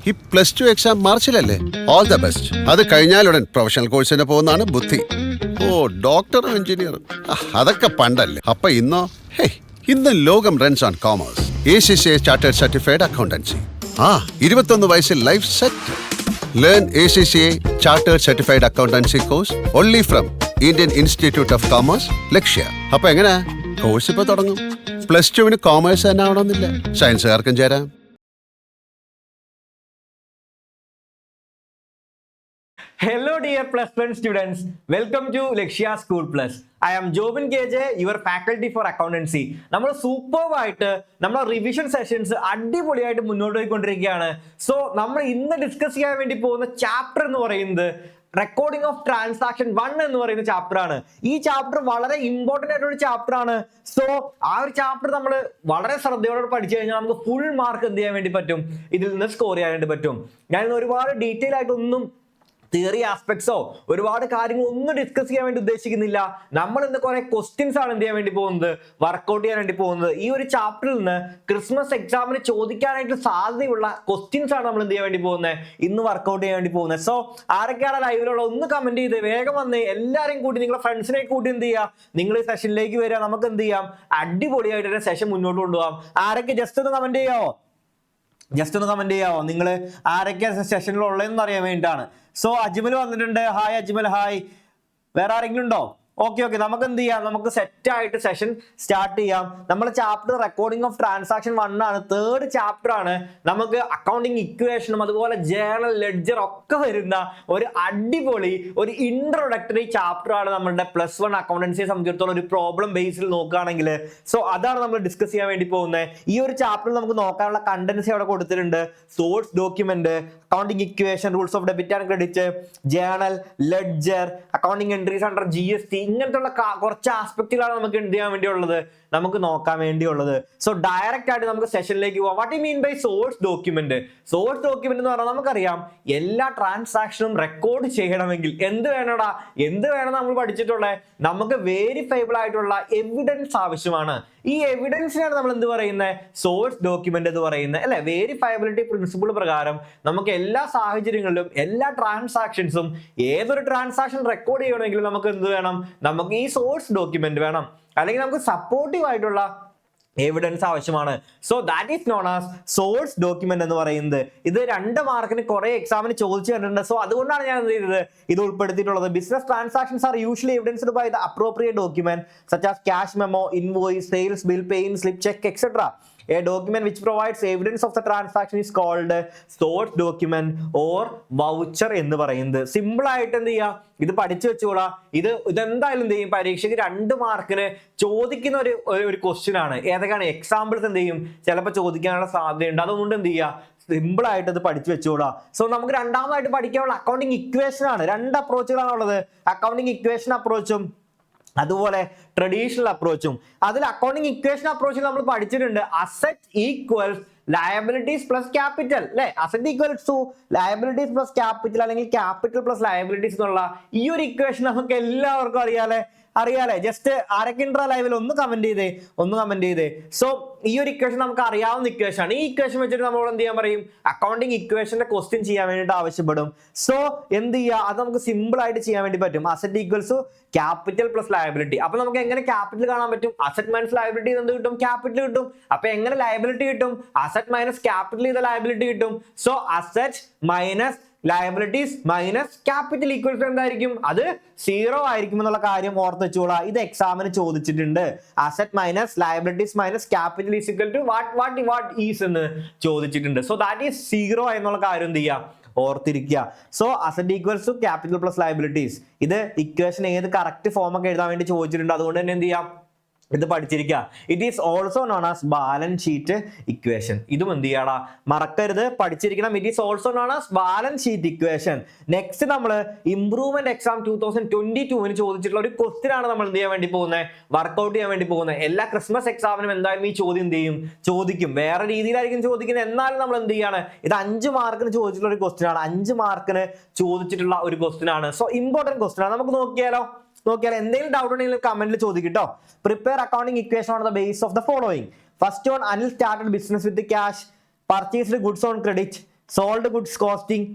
ഈ +2 എക്സാം മാർച്ചിലല്ലേ? All the best. അത് കഴിഞ്ഞാലുടൻ പ്രൊഫഷണൽ കോഴ്സിന് പോകുന്നതാണ് ബുദ്ധി. ഓ, ഡോക്ടറും എഞ്ചിനീയറും അതൊക്കെ പണ്ടല്ലേ. അപ്പൊ ഇന്നോ? ഹേയ്, ഇന്ന് ലോകം runs on commerce. ACCA chartered certified accountancy. 21 വയസ്സിൽ life set. Learn ACCA chartered certified accountancy course only from Indian Institute of Commerce, Lakshya. അപ്പൊ എങ്ങനെയാ കോഴ്സ് ഇപ്പൊ തുടങ്ങും? +2 കോമേഴ്സ് തന്നെ ആവണമെന്നില്ല, സയൻസുകാർക്കും ചേരാം. Hello dear +1 students, welcome to Lakshya School Plus. I am Jobin KJ, your faculty for accountancy. നമ്മൾ സൂപ്പർവായിട്ട് നമ്മുടെ revision sessions അടിപൊളിയായിട്ട് മുന്നോട്ട് പോയിക്കൊണ്ടിരിക്കുകയാണ്. സോ നമ്മൾ ഇന്ന് ഡിസ്കസ് ചെയ്യാൻ വേണ്ടി പോകുന്ന ചാപ്റ്റർ എന്ന് പറയുന്നത് റെക്കോർഡിംഗ് ഓഫ് ട്രാൻസാക്ഷൻ 1 എന്ന് പറയുന്ന ചാപ്റ്റർ ആണ്. ഈ ചാപ്റ്റർ വളരെ ഇമ്പോർട്ടന്റ് ആയിട്ടുള്ള ചാപ്റ്റർ ആണ്. സോ ആ ഒരു ചാപ്റ്റർ നമ്മൾ വളരെ ശ്രദ്ധയോടെ പഠിച്ചു കഴിഞ്ഞാൽ നമുക്ക് ഫുൾ മാർക്ക് എന്ത് ചെയ്യാൻ വേണ്ടി പറ്റും, ഇതിൽ നിന്ന് സ്കോർ ചെയ്യാൻ വേണ്ടി പറ്റും. ഞാൻ ഒരുപാട് ഡീറ്റെയിൽ ആയിട്ടൊന്നും തിയറി ആസ്പെക്ട്സോ ഒരുപാട് കാര്യങ്ങൾ ഒന്നും ഡിസ്കസ് ചെയ്യാൻ വേണ്ടി ഉദ്ദേശിക്കുന്നില്ല. നമ്മൾ ഇന്ന് കുറെ ക്വസ്റ്റ്യൻസ് ആണ് എന്ത് ചെയ്യാൻ വേണ്ടി പോകുന്നത്, വർക്ക്ഔട്ട് ചെയ്യാൻ വേണ്ടി പോകുന്നത്. ഈ ഒരു ചാപ്റ്ററിൽ നിന്ന് ക്രിസ്മസ് എക്സാമിന് ചോദിക്കാനായിട്ട് സാധ്യതയുള്ള ക്വസ്റ്റ്യൻസ് ആണ് നമ്മൾ എന്ത് ചെയ്യാൻ വേണ്ടി പോകുന്നത്, ഇന്ന് വർക്ക്ഔട്ട് ചെയ്യാൻ വേണ്ടി പോകുന്നത്. സോ ആരൊക്കെയാണ് ലൈവിലുള്ള ഒന്ന് കമന്റ് ചെയ്ത് വേഗം വന്ന് എല്ലാവരെയും കൂട്ടി നിങ്ങളെ ഫ്രണ്ട്സിനെ കൂട്ടി എന്ത് ചെയ്യുക, നിങ്ങൾ ഈ സെഷനിലേക്ക് വരിക. നമുക്ക് എന്ത് ചെയ്യാം, അടിപൊളിയായിട്ട് സെഷൻ മുന്നോട്ട് കൊണ്ടുപോകാം. ആരൊക്കെ ജസ്റ്റ് ഒന്ന് കമന്റ് ചെയ്യാവോ? നിങ്ങൾ ആരൊക്കെ സെഷനിൽ ഉള്ളതെന്ന് അറിയാൻ വേണ്ടിയിട്ടാണ്. സോ അജ്മൽ വന്നിട്ടുണ്ട്. Hi Ajmal, hi. വേറെ ആരെങ്കിലും ഉണ്ടോ? ഓക്കെ, നമുക്ക് എന്ത് ചെയ്യാം, നമുക്ക് സെറ്റ് ആയിട്ട് സെഷൻ സ്റ്റാർട്ട് ചെയ്യാം. നമ്മുടെ ചാപ്റ്റർ റെക്കോർഡിംഗ് ഓഫ് ട്രാൻസാക്ഷൻ 1 ആണ്, 3rd ചാപ്റ്റർ ആണ്. നമുക്ക് അക്കൗണ്ടിങ് ഇക്വേഷനും അതുപോലെ ജേണൽ ലെഡ്ജർ ഒക്കെ വരുന്ന ഒരു അടിപൊളി ഒരു ഇൻട്രൊഡക്ടറി ചാപ്റ്റർ ആണ് നമ്മുടെ +1 അക്കൗണ്ടൻസിയെ സംബന്ധിച്ചിടത്തോളം ഒരു പ്രോബ്ലം ബേസിൽ നോക്കുകയാണെങ്കിൽ. സോ അതാണ് നമ്മൾ ഡിസ്കസ് ചെയ്യാൻ വേണ്ടി പോകുന്നത്. ഈ ഒരു ചാപ്റ്ററിൽ നമുക്ക് നോക്കാനുള്ള കണ്ടന്റ്സ് അവിടെ കൊടുത്തിട്ടുണ്ട്. Source document, accounting equation, rules of debit and credit, journal ledger, accounting entries under GST, ഇങ്ങനത്തെ കുറച്ച് ആസ്പെക്റ്റുകളാണ് നമുക്ക് എന്ത് ചെയ്യാൻ വേണ്ടിയുള്ളത്, നമുക്ക് നോക്കാൻ വേണ്ടിയുള്ളത്. സോ ഡയറക്റ്റ് ആയിട്ട് നമുക്ക് സെഷനിലേക്ക് പോവാം. What you mean by source document? Source document എന്ന് പറഞ്ഞാൽ നമുക്കറിയാം എല്ലാ ട്രാൻസാക്ഷനും റെക്കോർഡ് ചെയ്യണമെങ്കിൽ എന്ത് വേണം നമ്മൾ പഠിച്ചിട്ടുള്ളത്, നമുക്ക് വേരിഫയബിൾ ആയിട്ടുള്ള എവിഡൻസ് ആവശ്യമാണ്. ഈ എവിഡൻസിനാണ് നമ്മൾ എന്ത് പറയുന്നത്, സോഴ്സ് ഡോക്യുമെന്റ് എന്ന് പറയുന്നത്, അല്ലെ? വേരിഫയബിലിറ്റി പ്രിൻസിപ്പിൾ പ്രകാരം നമുക്ക് എല്ലാ സാഹചര്യങ്ങളിലും എല്ലാ ട്രാൻസാക്ഷൻസും ഏതൊരു ട്രാൻസാക്ഷൻ റെക്കോർഡ് ചെയ്യണമെങ്കിൽ നമുക്ക് എന്ത് വേണം, നമുക്ക് ഈ സോഴ്സ് ഡോക്യുമെന്റ് വേണം, അല്ലെങ്കിൽ നമുക്ക് സപ്പോർട്ടീവ് ആയിട്ടുള്ള എവിഡൻസ് ആവശ്യമാണ്. So that is known as source document എന്ന് പറയുന്നത്. ഇത് 2 മാർക്കിന് കുറെ എക്സാമിന് ചോദിച്ചു കണ്ടിട്ടുണ്ട്. സോ അതുകൊണ്ടാണ് ഞാൻ എന്ത് ചെയ്തത്, ഇത് ഉൾപ്പെടുത്തിയിട്ടുള്ളത്. Business transactions are usually evidenced by the appropriate document such as cash memo, invoice, sales bill, paying slip, cheque etcetera. A document which provides evidence of the transaction is called source document or voucher എന്ന് പറയുന്നത്. Simple ആയിട്ട് എന്ത് ചെയ്യുക, ഇത് പഠിച്ചു വെച്ചോളാം. ഇതെന്തായാലും എന്ത് ചെയ്യും, പരീക്ഷയ്ക്ക് 2 മാർക്കിന് ചോദിക്കുന്ന ഒരു ക്വസ്റ്റ്യൻ ആണ്. ഏതൊക്കെയാണ് എക്സാമ്പിൾസ് എന്ത് ചെയ്യും ചിലപ്പോൾ ചോദിക്കാനുള്ള സാധ്യതയുണ്ട്. അതുകൊണ്ട് എന്ത് ചെയ്യുക, സിമ്പിൾ ആയിട്ട് ഇത് പഠിച്ചു വെച്ചോളാം. സോ നമുക്ക് രണ്ടാമതായിട്ട് പഠിക്കാനുള്ള അക്കൗണ്ടിങ് ഇക്വേഷൻ ആണ്. 2 അപ്രോച്ചുകളാണ് ഉള്ളത്, അക്കൗണ്ടിങ് ഇക്വേഷൻ അപ്രോച്ചും അതുപോലെ ട്രഡീഷണൽ അപ്രോച്ചും. അതിൽ അക്കൗണ്ടിങ് ഇക്വേഷൻ അപ്രോച്ചിൽ നമ്മൾ പഠിച്ചിട്ടുണ്ട് asset equals liabilities plus capital, അല്ലെ? Asset equals to liabilities plus capital അല്ലെങ്കിൽ ക്യാപിറ്റൽ പ്ലസ് ലയബിലിറ്റീസ് എന്നുള്ള ഈ ഒരു ഇക്വേഷൻ നമുക്ക് എല്ലാവർക്കും അറിയാലേ. ജസ്റ്റ് ആരൊക്കെ ഇൻട്രാ ലൈവിൽ ഒന്ന് കമന്റ് ചെയ്തേ. സോ ഈ ഒരു ഇക്വേഷൻ നമുക്ക് അറിയാവുന്ന ഇക്വേഷൻ ആണ്. ഈ ഇക്വേഷൻ വെച്ചിട്ട് നമ്മൾ എന്ത് ചെയ്യാൻ പറയും, അക്കൗണ്ടിങ് ഇക്വേഷന്റെ ക്വസ്റ്റ്യൻ ചെയ്യാൻ വേണ്ടിയിട്ട് ആവശ്യപ്പെടും. സോ എന്ത് ചെയ്യുക, അത് നമുക്ക് സിമ്പിൾ ആയിട്ട് ചെയ്യാൻ വേണ്ടി പറ്റും. Asset equals capital plus liability. അപ്പൊ നമുക്ക് എങ്ങനെ ക്യാപിറ്റൽ കാണാൻ പറ്റും, അസറ്റ് മൈനസ് ലയബിലിറ്റി എന്ത് കിട്ടും, ക്യാപിറ്റൽ കിട്ടും. അപ്പൊ എങ്ങനെ ലയബിലിറ്റി കിട്ടും, അസറ്റ് മൈനസ് ക്യാപിറ്റൽ ചെയ്ത ലയബിലിറ്റി കിട്ടും. So asset minus liabilities minus capital equals എന്തായിരിക്കും, അത് 0 ആയിരിക്കും എന്നുള്ള കാര്യം ഓർത്ത് വെച്ചോളാം. ഇത് എക്സാമിന് ചോദിച്ചിട്ടുണ്ട്. Asset minus liabilities minus capital is equal to what is എന്ന് ചോദിച്ചിട്ടുണ്ട്. സോ ദാറ്റ് ഈസ് 0 എന്നുള്ള കാര്യം എന്ത് ചെയ്യാം, ഓർത്തിരിക്കുക. So asset equals to capital plus liabilities, ഇത് ഇക്വേഷൻ ഏത് കറക്റ്റ് ഫോം ഒക്കെ എഴുതാൻ വേണ്ടി ചോദിച്ചിട്ടുണ്ട്. അതുകൊണ്ട് തന്നെ എന്ത് ചെയ്യാം, ഇത് പഠിച്ചിരിക്കുക. It is also known as balance sheet equation. ഇതും എന്ത് ചെയ്യണം, മറക്കരുത്, പഠിച്ചിരിക്കണം. It is also known as balance sheet equation. Next നമ്മൾ ഇംപ്രൂവ്മെന്റ് എക്സാം 2022 ചോദിച്ചിട്ടുള്ള ഒരു ക്വസ്റ്റ്യൻ ആണ് നമ്മൾ എന്ത് ചെയ്യാൻ വേണ്ടി പോകുന്നത്, വർക്ക്ഔട്ട് ചെയ്യാൻ വേണ്ടി പോകുന്നത്. എല്ലാ ക്രിസ്മസ് എക്സാമിനും എന്തായാലും ഈ ചോദ്യം എന്ത് ചെയ്യും, ചോദിക്കും. വേറെ രീതിയിലായിരിക്കും ചോദിക്കുന്നത്, എന്നാലും നമ്മൾ എന്ത് ചെയ്യാണ്, ഇത് 5 മാർക്കിന് ചോദിച്ചിട്ടുള്ള ഒരു ക്വസ്റ്റ്യൻ ആണ്. 5 മാർക്കിന് ചോദിച്ചിട്ടുള്ള ഒരു ക്വസ്റ്റ്യൻ ആണ്. സോ ഇമ്പോർട്ടന്റ് ക്വസ്റ്റ്യൻ ആണ്. നമുക്ക് നോക്കിയാൽ എന്തെങ്കിലും ഡൗട്ട് ഉണ്ടെങ്കിൽ കമന്റിൽ ചോദിക്കട്ടോ. Prepare accounting equation on the base of the following. First one, Anil started business with cash, purchased goods on credit, sold goods costing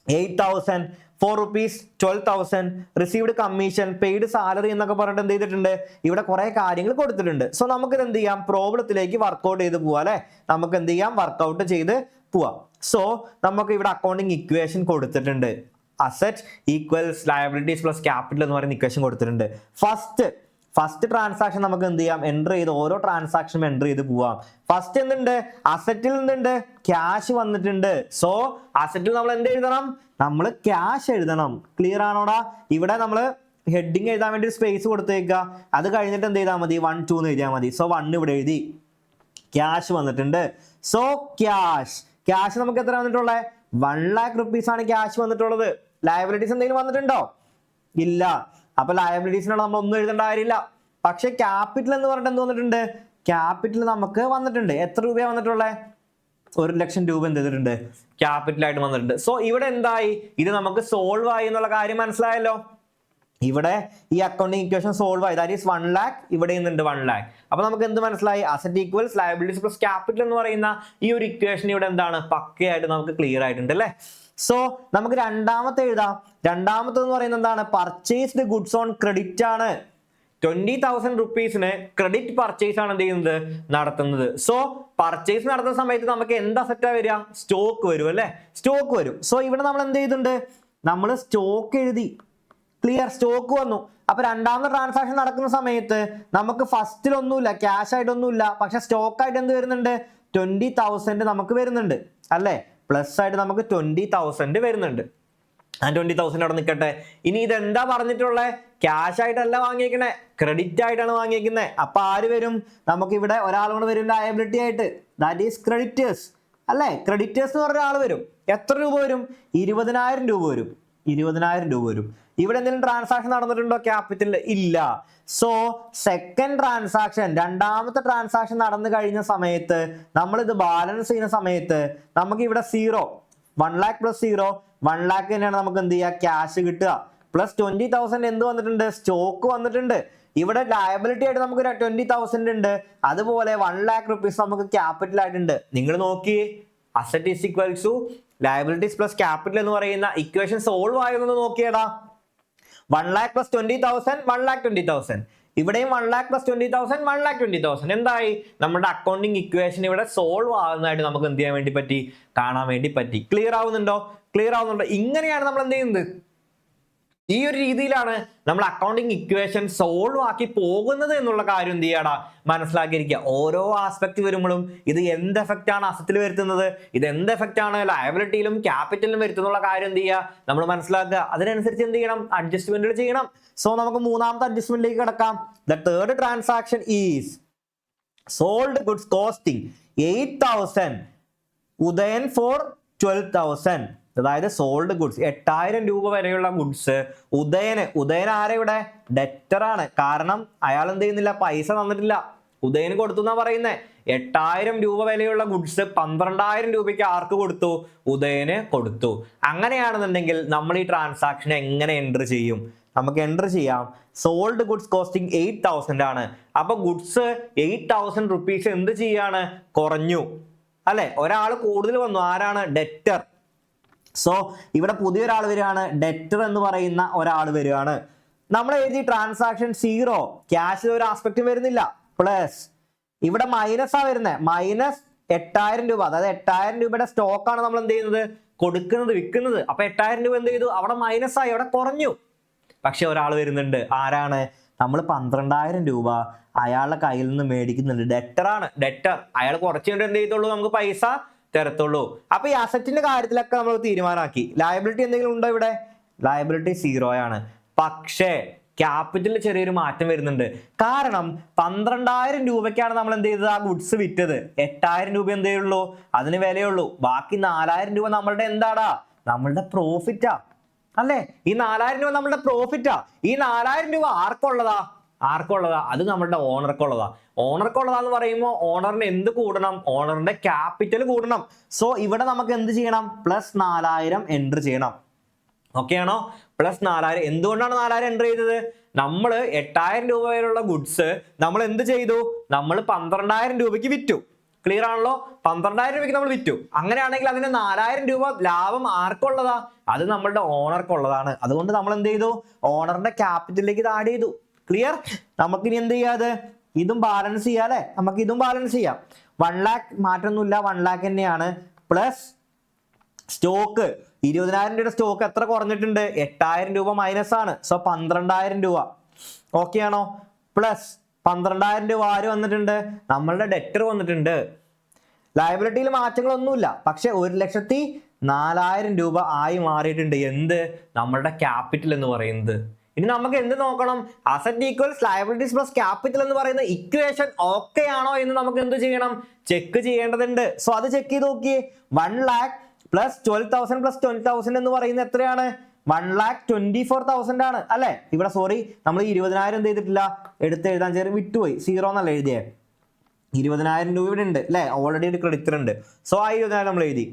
8,000, 4 rupees 12,000, received commission, paid salary എന്നൊക്കെ പറഞ്ഞിട്ട് എന്ത് ചെയ്തിട്ടുണ്ട്, ഇവിടെ കുറെ കാര്യങ്ങൾ കൊടുത്തിട്ടുണ്ട്. സോ നമുക്ക് ഇത് എന്ത് ചെയ്യാം, പ്രോബ്ലത്തിലേക്ക് വർക്ക്ഔട്ട് ചെയ്ത് പോവാം അല്ലെ. നമുക്ക് എന്ത് ചെയ്യാം, വർക്ക്ഔട്ട് ചെയ്ത് പോവാം. സോ നമുക്ക് ഇവിടെ അക്കൗണ്ടിങ് ഇക്വേഷൻ കൊടുത്തിട്ടുണ്ട്. Asset equals liabilities plus capital എന്ന് പറയുന്ന ഇക്വേഷൻ കൊടുത്തിട്ടുണ്ട്. ഫസ്റ്റ് ട്രാൻസാക്ഷൻ നമുക്ക് എന്ത് ചെയ്യാം, എൻ്റർ ചെയ്ത് ഓരോ ട്രാൻസാക്ഷനും എൻ്റർ ചെയ്ത് പോവാം. ഫസ്റ്റ് എന്തുണ്ട്, അസറ്റിൽ നിന്നുണ്ട് ക്യാഷ് വന്നിട്ടുണ്ട്. സോ അസറ്റിൽ നമ്മൾ എന്ത് എഴുതണം, നമ്മൾ ക്യാഷ് എഴുതണം. ക്ലിയർ ആണോടാ? ഇവിടെ നമ്മൾ ഹെഡിങ് എഴുതാൻ വേണ്ടി സ്പേസ് കൊടുത്തേക്കുക. അത് കഴിഞ്ഞിട്ട് എന്ത് ചെയ്താൽ മതി, 1 2 എന്ന് എഴുതിയാൽ മതി. സോ 1 ഇവിടെ എഴുതി, ക്യാഷ് വന്നിട്ടുണ്ട്. സോ ക്യാഷ് നമുക്ക് എത്ര വന്നിട്ടുള്ളത്, 1 lakh rupees ആണ് ക്യാഷ് വന്നിട്ടുള്ളത്. ലയബിലിറ്റീസ് എന്തെങ്കിലും വന്നിട്ടുണ്ടോ, ഇല്ല. അപ്പൊ ലയബിലിറ്റീസിനാണ് നമ്മൾ ഒന്നും എഴുതേണ്ട കാര്യമില്ല. പക്ഷെ ക്യാപിറ്റൽ എന്ന് പറഞ്ഞിട്ട് എന്ത് വന്നിട്ടുണ്ട്, ക്യാപിറ്റൽ നമുക്ക് വന്നിട്ടുണ്ട്. എത്ര രൂപയാണ് വന്നിട്ടുള്ളത്, 1 ലക്ഷം രൂപ എന്ത് ചെയ്തിട്ടുണ്ട്, ക്യാപിറ്റലായിട്ട് വന്നിട്ടുണ്ട്. സോ ഇവിടെ എന്തായി, ഇത് നമുക്ക് സോൾവ് ആയി എന്നുള്ള കാര്യം മനസ്സിലായല്ലോ. ഇവിടെ ഈ അക്കൗണ്ടിങ് ഇക്വേഷൻ സോൾവ് ആയി, ദാറ്റ് ഈസ് 1 lakh, ഇവിടെ നിന്നുണ്ട് 1 lakh. അപ്പൊ നമുക്ക് എന്ത് മനസ്സിലായി, asset equals liabilities plus capital എന്ന് പറയുന്ന ഈ ഒരു ഇക്വേഷൻ ഇവിടെ എന്താണ്, പക്കയായിട്ട് നമുക്ക് ക്ലിയർ ആയിട്ടുണ്ട് അല്ലേ. സോ നമുക്ക് രണ്ടാമത്തെ എഴുതാം. രണ്ടാമത്തെ എന്ന് പറയുന്നത് എന്താണ്, പർച്ചേസ്ഡ് ഗുഡ്സ് ഓൺ ക്രെഡിറ്റ് ആണ്. 20,000 റുപ്പീസിന് ക്രെഡിറ്റ് പർച്ചേസ് ആണ് എന്ത് ചെയ്യുന്നത്, നടത്തുന്നത്. സോ പർച്ചേസ് നടത്തുന്ന സമയത്ത് നമുക്ക് എന്ത് അസറ്റാ വരിക, സ്റ്റോക്ക് വരും അല്ലെ, സ്റ്റോക്ക് വരും. സോ ഇവിടെ നമ്മൾ എന്ത് ചെയ്തിട്ടുണ്ട്, നമ്മൾ സ്റ്റോക്ക് എഴുതി. ക്ലിയർ, സ്റ്റോക്ക് വന്നു. അപ്പൊ രണ്ടാമത്തെ ട്രാൻസാക്ഷൻ നടക്കുന്ന സമയത്ത് നമുക്ക് ഫസ്റ്റിലൊന്നുമില്ല, ക്യാഷ് ആയിട്ടൊന്നുമില്ല, പക്ഷെ സ്റ്റോക്ക് ആയിട്ട് എന്ത് വരുന്നുണ്ട്, 20,000 നമുക്ക് വരുന്നുണ്ട് അല്ലെ. പ്ലസ് ആയിട്ട് നമുക്ക് 20,000 വരുന്നുണ്ട്. ആ 20,000 അവിടെ നിൽക്കട്ടെ. ഇനി ഇതെന്താ പറഞ്ഞിട്ടുള്ളത്, ക്യാഷ് ആയിട്ടല്ല വാങ്ങിയേക്കണേ, ക്രെഡിറ്റ് ആയിട്ടാണ് വാങ്ങിയേക്കുന്നത്. അപ്പൊ ആര് വരും, നമുക്ക് ഇവിടെ ഒരാൾ കൂടെ വരും ലയബിലിറ്റി ആയിട്ട്, ദാറ്റ് ഈസ് ക്രെഡിറ്റേഴ്സ് അല്ലെ. ക്രെഡിറ്റേഴ്സ് എന്ന് പറഞ്ഞ ആൾ വരും. എത്ര രൂപ വരും, 20,000 രൂപ വരും. 20,000 രൂപ വരും. ഇവിടെ എന്തെങ്കിലും ട്രാൻസാക്ഷൻ നടന്നിട്ടുണ്ടോ ക്യാപിറ്റലിൽ, ഇല്ല. സോ സെക്കൻഡ് ട്രാൻസാക്ഷൻ, രണ്ടാമത്തെ ട്രാൻസാക്ഷൻ നടന്നു കഴിഞ്ഞ സമയത്ത് നമ്മൾ ഇത് ബാലൻസ് ചെയ്യുന്ന സമയത്ത് നമുക്ക് ഇവിടെ 0, 1 lakh പ്ലസ് 0, 1 lakh തന്നെയാണ് നമുക്ക് എന്ത് ചെയ്യുക, ക്യാഷ് കിട്ടുക. പ്ലസ് 20,000 എന്ത് വന്നിട്ടുണ്ട്, സ്റ്റോക്ക് വന്നിട്ടുണ്ട്. ഇവിടെ ലയബിലിറ്റി ആയിട്ട് നമുക്ക് 20,000 ഉണ്ട്. അതുപോലെ 1 lakh rupees നമുക്ക് ക്യാപിറ്റൽ ആയിട്ടുണ്ട്. നിങ്ങൾ നോക്കി, asset is equals to liabilities plus capital എന്ന് പറയുന്ന ഇക്വേഷൻ സോൾവ് ആയെന്ന് നോക്കിയടാ. 1 lakh plus 20,000, 1 lakh 20,000. ഇവിടെയും 1 lakh plus 20,000, 1 lakh 20,000. എന്തായി, നമ്മുടെ അക്കൗണ്ടിങ് ഇക്വേഷൻ ഇവിടെ സോൾവ് ആകുന്നതായിട്ട് നമുക്ക് എന്ത് ചെയ്യാൻ വേണ്ടി പറ്റി, കാണാൻ വേണ്ടി പറ്റി. ക്ലിയർ ആവുന്നുണ്ടോ, ക്ലിയർ ആവുന്നുണ്ടോ? ഇങ്ങനെയാണ് നമ്മൾ എന്ത് ചെയ്യുന്നത്, ഈ ഒരു രീതിയിലാണ് നമ്മൾ അക്കൗണ്ടിങ് ഇക്വേഷൻ സോൾവ് ആക്കി പോകുന്നത് എന്നുള്ള കാര്യം എന്ത് ചെയ്യാടാ, മനസ്സിലാക്കിയിരിക്കുക. ഓരോ ആസ്പെക്ട് വരുമ്പോഴും ഇത് എന്ത് എഫക്റ്റ് ആണ് അസറ്റിൽ വരുത്തുന്നത്, ഇത് എന്ത് എഫക്റ്റ് ആണ് ലയബിലിറ്റിയിലും ക്യാപിറ്റലിലും വരുത്തുന്നുള്ള കാര്യം എന്ത് ചെയ്യുക, നമ്മൾ മനസ്സിലാക്കുക. അതിനനുസരിച്ച് എന്ത് ചെയ്യണം, അഡ്ജസ്റ്റ്മെന്റുകൾ ചെയ്യണം. സോ നമുക്ക് മൂന്നാമത്തെ അഡ്ജസ്റ്റ്മെന്റിലേക്ക് കിടക്കാം. The third transaction is sold goods costing 8,000, Udayan for 12,000. അതായത് സോൾഡ് ഗുഡ്സ് 8,000 രൂപ വരെയുള്ള ഗുഡ്സ് ഉദയൻ ആരെ ഇവിടെ, ഡെറ്റർ ആണ്. കാരണം അയാൾ എന്ത് ചെയ്യുന്നില്ല, പൈസ തന്നിട്ടില്ല, ഉദയന് കൊടുത്തു എന്നാ പറയുന്നത്. 8,000 രൂപ വിലയുള്ള ഗുഡ്സ് 12,000 രൂപയ്ക്ക് ആർക്ക് കൊടുത്തു, ഉദയന് കൊടുത്തു. അങ്ങനെയാണെന്നുണ്ടെങ്കിൽ നമ്മൾ ഈ ട്രാൻസാക്ഷൻ എങ്ങനെ എൻറ്റർ ചെയ്യും, നമുക്ക് എൻറ്റർ ചെയ്യാം. സോൾഡ് ഗുഡ്സ് കോസ്റ്റിംഗ് 8,000 ആണ്. അപ്പൊ ഗുഡ്സ് 8,000 റുപ്പീസ് എന്ത് ചെയ്യാണ്, കുറഞ്ഞു അല്ലെ. ഒരാൾ കൂടുതൽ വന്നു, ആരാണ്, ഡെറ്റർ. സോ ഇവിടെ പുതിയൊരാൾ വരികയാണ്, ഡെറ്റർ എന്ന് പറയുന്ന ഒരാൾ വരികയാണ്. നമ്മൾ എഴുതി ട്രാൻസാക്ഷൻ 0, ക്യാഷിൽ ഒരു ആസ്പെക്റ്റും വരുന്നില്ല. പ്ലസ് ഇവിടെ മൈനസ് ആ വരുന്നത്, മൈനസ് 8,000 രൂപ. അതായത് 8,000 രൂപയുടെ സ്റ്റോക്കാണ് നമ്മൾ എന്ത് ചെയ്യുന്നത്, കൊടുക്കുന്നത്, വിൽക്കുന്നത്. അപ്പൊ 8,000 രൂപ എന്ത് ചെയ്തു, അവിടെ മൈനസ് ആയി, അവിടെ കുറഞ്ഞു. പക്ഷെ ഒരാൾ വരുന്നുണ്ട്, ആരാണ്, നമ്മൾ 12,000 രൂപ അയാളുടെ കയ്യിൽ നിന്ന് മേടിക്കുന്നുണ്ട്. ഡെറ്റർ ആണ്, ഡെറ്റർ. അയാൾ കുറച്ച് കണ്ട് എന്ത് ചെയ്തോളൂ, നമുക്ക് പൈസ തരത്തുള്ളൂ. അപ്പൊ ഈ അസറ്റിന്റെ കാര്യത്തിലൊക്കെ നമ്മൾ തീരുമാനമാക്കി. ലയബിലിറ്റി എന്തെങ്കിലും ഉണ്ടോ ഇവിടെ, ലയബിലിറ്റി 0 ആണ്. പക്ഷേ ക്യാപിറ്റലിൽ ചെറിയൊരു മാറ്റം വരുന്നുണ്ട്. കാരണം 12,000 രൂപയ്ക്കാണ് നമ്മൾ എന്ത് ചെയ്തത്, ആ ഗുഡ്സ് വിറ്റത്. 8,000 രൂപ എന്തേ ഉള്ളൂ, അതിന് വിലയുള്ളൂ. ബാക്കി 4,000 രൂപ നമ്മളുടെ എന്താടാ, നമ്മളുടെ പ്രോഫിറ്റാ അല്ലേ. ഈ 4,000 രൂപ നമ്മളുടെ പ്രോഫിറ്റാ. ഈ 4,000 രൂപ ആർക്കുള്ളതാ, അത് നമ്മുടെ ഓണർക്കുള്ളതാ. ഓണർക്കുള്ളതാന്ന് പറയുമ്പോൾ ഓണറിന് എന്ത് കൂടണം, ഓണറിന്റെ ക്യാപിറ്റൽ കൂടണം. സോ ഇവിടെ നമുക്ക് എന്ത് ചെയ്യണം, പ്ലസ് 4,000 എൻറ്റർ ചെയ്യണം. ഓക്കെ ആണോ, പ്ലസ് 4,000. എന്തുകൊണ്ടാണ് 4,000 എൻറ്റർ ചെയ്തത്, നമ്മൾ 8,000 രൂപ വരെയുള്ള ഗുഡ്സ് നമ്മൾ എന്ത് ചെയ്തു, നമ്മൾ 12,000 രൂപയ്ക്ക് വിറ്റു. ക്ലിയർ ആണല്ലോ? 12,000 രൂപയ്ക്ക് നമ്മൾ വിറ്റു. അങ്ങനെയാണെങ്കിൽ അതിന് 4,000 രൂപ ലാഭം ആർക്കുള്ളതാ? അത് നമ്മളുടെ ഓണർക്കുള്ളതാണ്. അതുകൊണ്ട് നമ്മൾ എന്ത് ചെയ്തു? ഓണറിന്റെ ക്യാപിറ്റലിലേക്ക് ഇത് ആഡ് ചെയ്തു. ക്ലിയർ? നമുക്കിനി എന്ത് ചെയ്യാതെ ഇതും ബാലൻസ് ചെയ്യാം അല്ലെ? നമുക്ക് ഇതും ബാലൻസ് ചെയ്യാം. 1 lakh മാറ്റൊന്നുമില്ല, 1 lakh തന്നെയാണ്. പ്ലസ് സ്റ്റോക്ക് 20,000 രൂപയുടെ സ്റ്റോക്ക് എത്ര കുറഞ്ഞിട്ടുണ്ട്? 8,000 രൂപ മൈനസ് ആണ്. സോ 12,000 രൂപ. ഓക്കെ ആണോ? പ്ലസ് 12,000 രൂപ ആര് വന്നിട്ടുണ്ട്? നമ്മളുടെ ഡെറ്റർ വന്നിട്ടുണ്ട്. ലയബിലിറ്റിയിൽ മാറ്റങ്ങളൊന്നുമില്ല, പക്ഷെ 1,04,000 രൂപ ആയി മാറിയിട്ടുണ്ട്. എന്ത്? നമ്മളുടെ ക്യാപിറ്റൽ എന്ന് പറയുന്നത്. ഇനി നമുക്ക് എന്ത് നോക്കണം? Asset equals liabilities plus capital എന്ന് പറയുന്ന ഇക്വേഷൻ ഓക്കെ ആണോ എന്ന് നമുക്ക് എന്ത് ചെയ്യണം? ചെക്ക് ചെയ്യേണ്ടതുണ്ട്. സോ അത് ചെക്ക് ചെയ്ത് നോക്കിയേ. 1 lakh പ്ലസ് 12,000 പ്ലസ് 20,000 എന്ന് പറയുന്നത് എത്രയാണ്? 1,24,000 ആണ് അല്ലെ? ഇവിടെ സോറി, നമ്മൾ 20,000 എന്ത് ചെയ്തിട്ടില്ല, എടുത്ത് എഴുതാൻ ചെറിയ വിട്ടുപോയി. 0 എന്നല്ല എഴുതിയേ. 20,000 രൂപ ഇവിടെ ഉണ്ട് അല്ലെ? ഓൾറെഡി ഒരു ക്രെഡിറ്റർ ഉണ്ട്. സോ ആ 20,000 നമ്മൾ എഴുതി.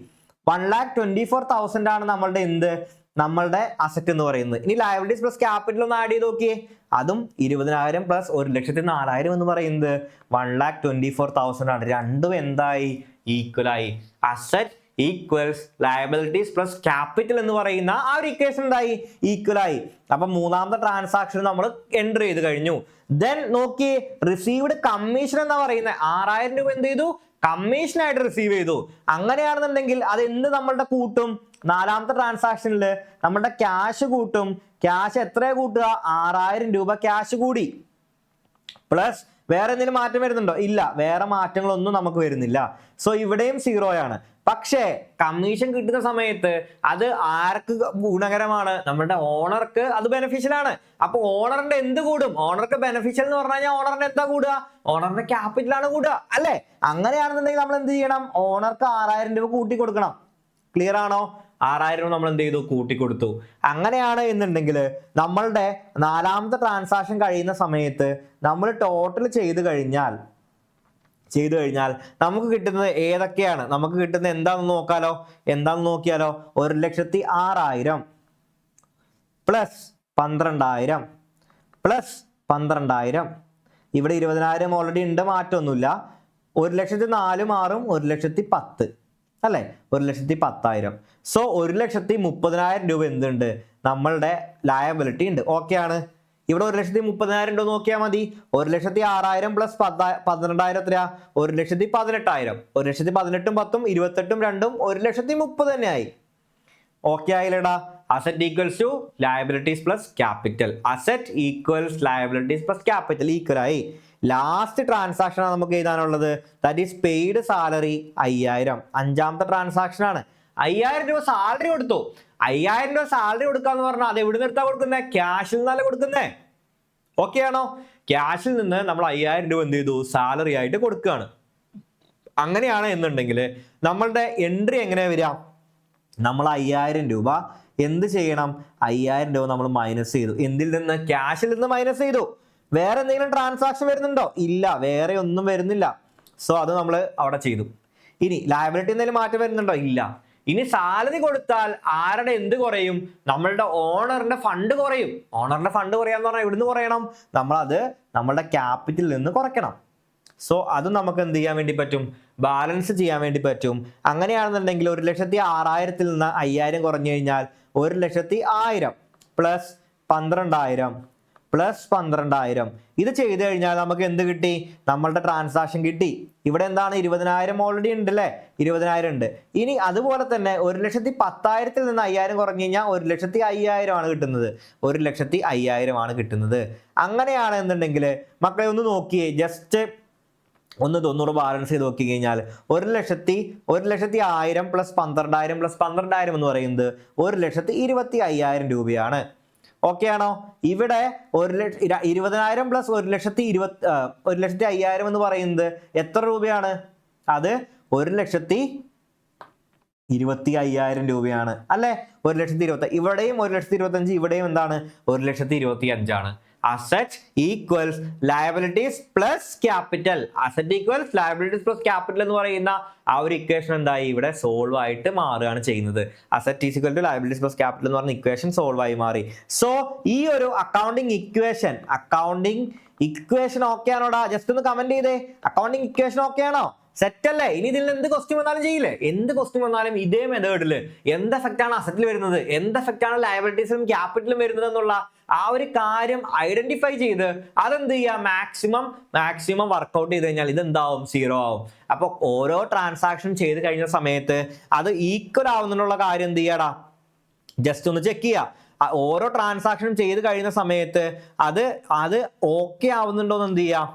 1,24,000 ആണ് നമ്മളുടെ എന്ത്? നമ്മളുടെ അസറ്റ് എന്ന് പറയുന്നത്. ഇനി ലയബിലിറ്റീസ് പ്ലസ് ക്യാപിറ്റൽ ഒന്ന് ആഡ് ചെയ്ത് നോക്കിയേ. അതും 20,000 പ്ലസ് 1,04,000 എന്ന് പറയുന്നത് 1,24,000 ആണ്. രണ്ടും എന്തായി? ഈക്വൽ ആയി. Asset equals liabilities plus capital എന്ന് പറയുന്ന ആ ഒരു ഇക്വേഷൻ എന്തായി? ഈക്വൽ ആയി. അപ്പൊ മൂന്നാമത്തെ ട്രാൻസാക്ഷൻ നമ്മൾ എൻ്റർ ചെയ്ത് കഴിഞ്ഞു. ദെൻ നോക്കി, റിസീവ്ഡ് കമ്മീഷൻ എന്ന് പറയുന്നത് 6,000 രൂപ എന്ത് ചെയ്തു? കമ്മീഷൻ ആയിട്ട് റിസീവ് ചെയ്തു. അങ്ങനെയാണെന്നുണ്ടെങ്കിൽ അത് എന്ത് നമ്മളുടെ കൂട്ടും? നാലാമത്തെ ട്രാൻസാക്ഷനിൽ നമ്മളുടെ ക്യാഷ് കൂട്ടും. ക്യാഷ് എത്ര കൂട്ടുക? 6,000 രൂപ ക്യാഷ് കൂടി. പ്ലസ് വേറെ എന്തെങ്കിലും മാറ്റം വരുന്നുണ്ടോ? ഇല്ല, വേറെ മാറ്റങ്ങളൊന്നും നമുക്ക് വരുന്നില്ല. സോ ഇവിടെയും 0 ആണ്. പക്ഷേ കമ്മീഷൻ കിട്ടുന്ന സമയത്ത് അത് ആർക്ക് ഗുണകരമാണ്? നമ്മുടെ ഓണർക്ക് അത് ബെനിഫിഷ്യൽ ആണ്. അപ്പൊ ഓണറിന്റെ എന്ത് കൂടും? ഓണർക്ക് ബെനിഫിഷ്യൽ എന്ന് പറഞ്ഞു കഴിഞ്ഞാൽ ഓണറിന്റെ എന്താ കൂടുക? ഓണറിന്റെ ക്യാപിറ്റൽ ആണ് കൂടുക അല്ലെ? അങ്ങനെയാണെന്നുണ്ടെങ്കിൽ നമ്മൾ എന്ത് ചെയ്യണം? ഓണർക്ക് 6,000 രൂപ കൂട്ടി കൊടുക്കണം. ക്ലിയർ ആണോ? 6,000 രൂപ നമ്മൾ എന്ത് ചെയ്തു? കൂട്ടിക്കൊടുത്തു. അങ്ങനെയാണ് എന്നുണ്ടെങ്കിൽ നമ്മളുടെ നാലാമത്തെ ട്രാൻസാക്ഷൻ കഴിയുന്ന സമയത്ത് നമ്മൾ ടോട്ടൽ ചെയ്ത് കഴിഞ്ഞാൽ നമുക്ക് കിട്ടുന്നത് ഏതൊക്കെയാണ്? നമുക്ക് കിട്ടുന്നത് എന്താണെന്ന് നോക്കാലോ. എന്താണെന്ന് നോക്കിയാലോ? 1,06,000 പ്ലസ് 12,000 പ്ലസ് 12,000. ഇവിടെ 20,000 ഓൾറെഡി ഉണ്ട്, മാറ്റമൊന്നുമില്ല. 1,04,000 മാറും 1,10,000 അല്ലെ? 1,10,000. സോ 1,30,000 രൂപ എന്തുണ്ട്? നമ്മളുടെ ലയബിലിറ്റി ഉണ്ട്. ഓക്കെ ആണ്. ഇവിടെ 1,30,000 ഉണ്ടോ നോക്കിയാൽ മതി. 1,06,000 പ്ലസ് 12,000 എത്രയാ? 1,18,000. 1,18,000 10 28 2 1,30,000 തന്നെ ആയി. ഓക്കെ ആയില്ലടാ? Asset equals to liabilities plus capital. Asset equals liabilities plus capital equal ആയി. ലാസ്റ്റ് ട്രാൻസാക്ഷൻ ആണ് നമുക്ക് എഴുതാനുള്ളത്. That is paid salary 5,000. അഞ്ചാമത്തെ ട്രാൻസാക്ഷൻ ആണ്. 5,000 രൂപ സാലറി കൊടുത്തു. 5,000 രൂപ സാലറി കൊടുക്കാന്ന് പറഞ്ഞാൽ അത് എവിടെ നിർത്താ കൊടുക്കുന്നത്? ക്യാഷിൽ നിന്നല്ല കൊടുക്കുന്നേ. ഓക്കെ ആണോ? ക്യാഷിൽ നിന്ന് നമ്മൾ 5,000 രൂപ എന്ത് ചെയ്തു? സാലറി ആയിട്ട് കൊടുക്കുകയാണ്. അങ്ങനെയാണ് എന്നുണ്ടെങ്കിൽ നമ്മളുടെ എൻട്രി എങ്ങനെയാ വരിക? നമ്മൾ 5,000 രൂപ എന്ത് ചെയ്യണം? 5,000 രൂപ നമ്മൾ മൈനസ് ചെയ്തു. എന്തിൽ നിന്ന്? ക്യാഷിൽ നിന്ന് മൈനസ് ചെയ്തു. വേറെ എന്തെങ്കിലും ട്രാൻസാക്ഷൻ വരുന്നുണ്ടോ? ഇല്ല, വേറെ ഒന്നും വരുന്നില്ല. സോ അത് നമ്മൾ അവിടെ ചെയ്തു. ഇനി ലയബിലിറ്റി എന്തെങ്കിലും മാറ്റം വരുന്നുണ്ടോ? ഇല്ല. ഇനി സാലറി കൊടുത്താൽ ആരുടെ എന്ത് കുറയും? നമ്മളുടെ ഓണറിന്റെ ഫണ്ട് കുറയും. ഓണറിന്റെ ഫണ്ട് കുറയാന്ന് പറഞ്ഞാൽ എവിടുന്ന് കുറയണം? നമ്മളത് നമ്മളുടെ ക്യാപിറ്റലിൽ നിന്ന് കുറയ്ക്കണം. സോ അത് നമുക്ക് എന്ത് ചെയ്യാൻ വേണ്ടി പറ്റും? ബാലൻസ് ചെയ്യാൻ വേണ്ടി പറ്റും. അങ്ങനെയാണെന്നുണ്ടെങ്കിൽ 1,06,000 നിന്ന് 5,000 കുറഞ്ഞു കഴിഞ്ഞാൽ 1,01,000 പ്ലസ് 12,000 പ്ലസ് 12,000. ഇത് ചെയ്ത് കഴിഞ്ഞാൽ നമുക്ക് എന്ത് കിട്ടി? നമ്മളുടെ ട്രാൻസാക്ഷൻ കിട്ടി. ഇവിടെ എന്താണ്? 20,000 ഓൾറെഡി ഉണ്ട് അല്ലേ? 20,000 ഉണ്ട്. ഇനി അതുപോലെ തന്നെ 1,10,000 നിന്ന് 5,000 കുറഞ്ഞു കഴിഞ്ഞാൽ 1,05,000 ആണ് കിട്ടുന്നത്. 1,05,000 ആണ് കിട്ടുന്നത്. അങ്ങനെയാണ് എന്നുണ്ടെങ്കിൽ മക്കളെ ഒന്ന് നോക്കിയേ, ജസ്റ്റ് ഒന്ന് 90 ബാലൻസ് ചെയ്ത് നോക്കി കഴിഞ്ഞാൽ 1,10,000 പ്ലസ് 12,000 പ്ലസ് 12,000 എന്ന് പറയുന്നത് 1,25,000 രൂപയാണ്. ഓക്കെ ആണോ? ഇവിടെ 20,000 പ്ലസ് 1,05,000 എന്ന് പറയുന്നത് എത്ര രൂപയാണ്? അത് 1,25,000 രൂപയാണ് അല്ലെ? 1,20,000. ഇവിടെയും 1,25,000, ഇവിടെയും എന്താണ്? 1,25,000 ആണ്. Asset equals liabilities plus capital. Asset equals liabilities plus capital എന്ന് പറയുന്ന ആ ഒരു ഇക്വേഷൻ എന്തായി? ഇവിടെ സോൾവ് ആയിട്ട് മാറുകയാണ് ചെയ്യുന്നത്. Asset is equal to liabilities plus capital എന്ന് പറഞ്ഞ ഇക്വേഷൻ സോൾവ് ആയി മാറി. സോ ഈ ഒരു അക്കൗണ്ടിങ് ഇക്വേഷൻ ഓക്കെ ആണോടാ? ജസ്റ്റ് ഒന്ന് കമന്റ് ചെയ്തേ. അക്കൗണ്ടിങ് ഇക്വേഷൻ ഓക്കെ ആണോ? സെറ്റ് അല്ലേ? ഇനി ഇതിൽ എന്ത് ക്വസ്റ്റ്യൻ വന്നാലും ചെയ്യില്ലേ? എന്ത് ക്വസ്റ്റ്യൻ വന്നാലും ഇതേ മെത്തേഡില് എന്ത് എഫക്റ്റ് ആണ് അസറ്റിൽ വരുന്നത്, എന്ത് എഫക്റ്റ് ആണ് ലയബിലിറ്റീസിലും ക്യാപിറ്റലും വരുന്നത് എന്നുള്ള ആ ഒരു കാര്യം ഐഡന്റിഫൈ ചെയ്ത് അതെന്ത് ചെയ്യുക, മാക്സിമം വർക്ക്ഔട്ട് ചെയ്ത് കഴിഞ്ഞാൽ ഇത് എന്താവും, 0 ആവും. അപ്പൊ ഓരോ ട്രാൻസാക്ഷൻ ചെയ്ത് കഴിഞ്ഞ സമയത്ത് അത് ഈക്വൽ ആവുന്നുള്ള കാര്യം എന്ത് ചെയ്യാടാ, ജസ്റ്റ് ഒന്ന് ചെക്ക് ചെയ്യുക. ഓരോ ട്രാൻസാക്ഷനും ചെയ്ത് കഴിയുന്ന സമയത്ത് അത് ഓക്കെ ആവുന്നുണ്ടോന്ന് എന്ത് ചെയ്യാം,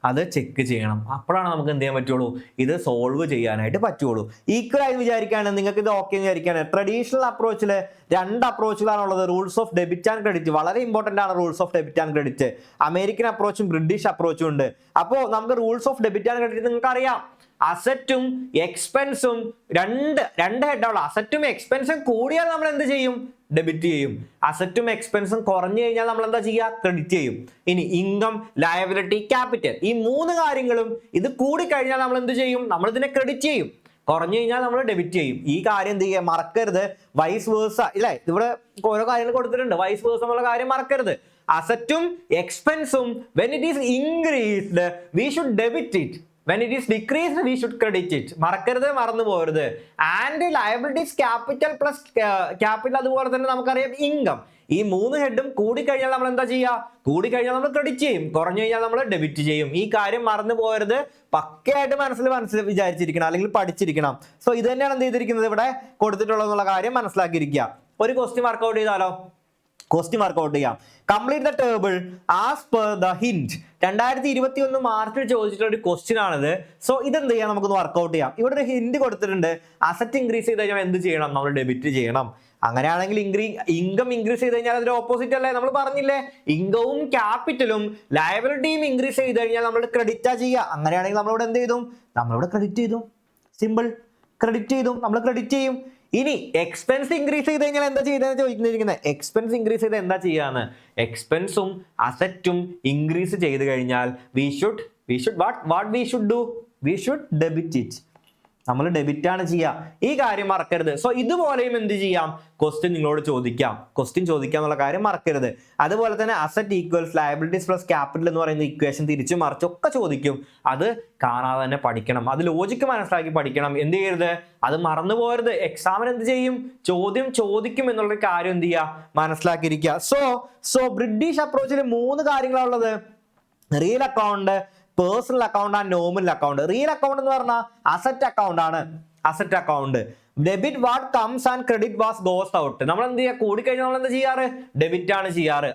അത് ചെക്ക് ചെയ്യണം. അപ്പോഴാണ് നമുക്ക് എന്ത് ചെയ്യാൻ പറ്റുള്ളൂ, ഇത് സോൾവ് ചെയ്യാനായിട്ട് പറ്റുള്ളൂ. ഈക്വൽ ആയി വിചാരിക്കുകയാണ്, നിങ്ങൾക്ക് ഇത് ഓക്കെ വിചാരിക്കുകയാണ്. ട്രഡീഷണൽ അപ്രോച്ചിൽ 2 അപ്രോച്ചുകളാണുള്ളത്, rules of debit and credit. വളരെ ഇമ്പോർട്ടന്റ് ആണ് rules of debit and credit. American അപ്രോച്ചും ബ്രിട്ടീഷ് അപ്രോച്ചും ഉണ്ട്. അപ്പോൾ നമുക്ക് rules of debit and credit നിങ്ങൾക്ക് അറിയാം. അസറ്റും എക്സ്പെൻസും രണ്ട് ഹെഡാണ്. അസറ്റും എക്സ്പെൻസും കൂടിയാൽ നമ്മൾ എന്ത് ചെയ്യും, ഡെബിറ്റ് ചെയ്യും. അസറ്റും എക്സ്പെൻസും കുറഞ്ഞു കഴിഞ്ഞാൽ നമ്മൾ എന്താ ചെയ്യുക, ക്രെഡിറ്റ് ചെയ്യും. ഇനി ഇൻകം, ലയബിലിറ്റി, ക്യാപിറ്റൽ, ഈ 3 കാര്യങ്ങളും ഇത് കൂടി കഴിഞ്ഞാൽ നമ്മൾ എന്ത് ചെയ്യും, നമ്മൾ ഇതിനെ ക്രെഡിറ്റ് ചെയ്യും. കുറഞ്ഞു കഴിഞ്ഞാൽ നമ്മൾ ഡെബിറ്റ് ചെയ്യും. ഈ കാര്യം എന്ത് ചെയ്യുക, മറക്കരുത്. വൈസ് വേഴ്സ ഇല്ലേ, ഇവിടെ ഓരോ കാര്യങ്ങൾ കൊടുത്തിട്ടുണ്ട്. വൈസ് വേഴ്സ എന്നുള്ള കാര്യം മറക്കരുത്. അസറ്റും എക്സ്പെൻസും when it is increased we should debit it, when it is decreased we should credit it. മറക്കരുത്, മറന്നു പോകരുത്. And liabilities, capital plus capital, അതുപോലെ തന്നെ നമുക്കറിയാം ഇൻകം. ഈ 3 ഹെഡും കൂടിക്കഴിഞ്ഞാൽ നമ്മൾ എന്താ ചെയ്യുക, കൂടിക്കഴിഞ്ഞാൽ നമ്മൾ ക്രെഡിറ്റ് ചെയ്യും, കുറഞ്ഞു കഴിഞ്ഞാൽ നമ്മൾ ഡെബിറ്റ് ചെയ്യും. ഈ കാര്യം മറന്നു പോകരുത്. പക്കയായിട്ട് മനസ്സിൽ വിചാരിച്ചിരിക്കണം, അല്ലെങ്കിൽ പഠിച്ചിരിക്കണം. സോ ഇത് തന്നെയാണ് എന്ത് ചെയ്തിരിക്കുന്നത്, ഇവിടെ കൊടുത്തിട്ടുള്ളതെന്നുള്ള കാര്യം മനസ്സിലാക്കിയിരിക്കുക. ഒരു ക്വസ്റ്റ്യൻ വർക്ക്ഔട്ട് ചെയ്താലോ, ക്വസ്റ്റ്യൻ വർക്ക്ഔട്ട് ചെയ്യാം. Complete the table as per the hint. 2021 മാർച്ചിൽ ചോദിച്ചിട്ടുള്ള ഒരു ക്വസ്റ്റ്യൻ ആണിത്. സോ ഇതെന്ത് ചെയ്യാം, നമുക്കൊന്ന് വർക്ക്ഔട്ട് ചെയ്യാം. ഇവിടെ ഒരു ഹിന്റ് കൊടുത്തിട്ടുണ്ട്, അസറ്റ് ഇൻക്രീസ് ചെയ്ത് കഴിഞ്ഞാൽ എന്ത് ചെയ്യണം, നമ്മൾ ഡെബിറ്റ് ചെയ്യണം. അങ്ങനെയാണെങ്കിൽ ഇൻകം ഇൻക്രീസ് ചെയ്ത് കഴിഞ്ഞാൽ അതിന്റെ ഓപ്പോസിറ്റ് അല്ലേ, നമ്മൾ പറഞ്ഞില്ലേ, ഇൻകവും ക്യാപിറ്റലും ലയബിലിറ്റിയും ഇൻക്രീസ് ചെയ്ത് കഴിഞ്ഞാൽ നമ്മൾ ക്രെഡിറ്റാ ചെയ്യുക. അങ്ങനെയാണെങ്കിൽ നമ്മളിവിടെ എന്ത് ചെയ്തു, നമ്മളിവിടെ ക്രെഡിറ്റ് ചെയ്തു. സിമ്പിൾ, ക്രെഡിറ്റ് ചെയ്തു, നമ്മൾ ക്രെഡിറ്റ് ചെയ്യും. ഇനി എക്സ്പെൻസ് ഇൻക്രീസ് ചെയ്ത് കഴിഞ്ഞാൽ എന്താ ചെയ്തെന്ന് ചോദിക്കുന്നത്. എക്സ്പെൻസ് ഇൻക്രീസ് ചെയ്ത് എന്താ ചെയ്യാന്ന്, എക്സ്പെൻസും അസറ്റും ഇൻക്രീസ് ചെയ്ത് കഴിഞ്ഞാൽ we should what we should do, we should debit it. നമ്മൾ ഡെബിറ്റ് ആണ് ചെയ്യുക. ഈ കാര്യം മറക്കരുത്. സോ ഇതുപോലെയും എന്ത് ചെയ്യാം, ക്വസ്റ്റ്യൻ നിങ്ങളോട് ചോദിക്കാം. ക്വസ്റ്റ്യൻ ചോദിക്കാം എന്നുള്ള കാര്യം മറക്കരുത്. അതുപോലെ തന്നെ asset equals liabilities plus capital എന്ന് പറയുന്ന ഇക്വേഷൻ തിരിച്ചു മറിച്ചൊക്കെ ചോദിക്കും. അത് കാണാതെ തന്നെ പഠിക്കണം. അത് ലോജിക്ക് മനസ്സിലാക്കി പഠിക്കണം. എന്ത് ചെയ്യരുത്, അത് മറന്നു പോകരുത്. എക്സാമിന് എന്ത് ചെയ്യും, ചോദ്യം ചോദിക്കും എന്നുള്ള കാര്യം എന്ത് ചെയ്യുക, മനസ്സിലാക്കിയിരിക്കുക. സോ ബ്രിട്ടീഷ് അപ്രോച്ചിൽ 3 കാര്യങ്ങളാണുള്ളത്. Real account, personal account and nominal account. Real account എന്ന് പറഞ്ഞാൽ അസറ്റ് അക്കൗണ്ട് ആണ്. Asset account debit what comes and credit was goes out. നമ്മൾ എന്ത് ചെയ്യുക, കൂടിക്കഴിഞ്ഞാൽ നമ്മൾ എന്താ ചെയ്യാറ്, ഡെബിറ്റ് ആണ് ചെയ്യാറ്.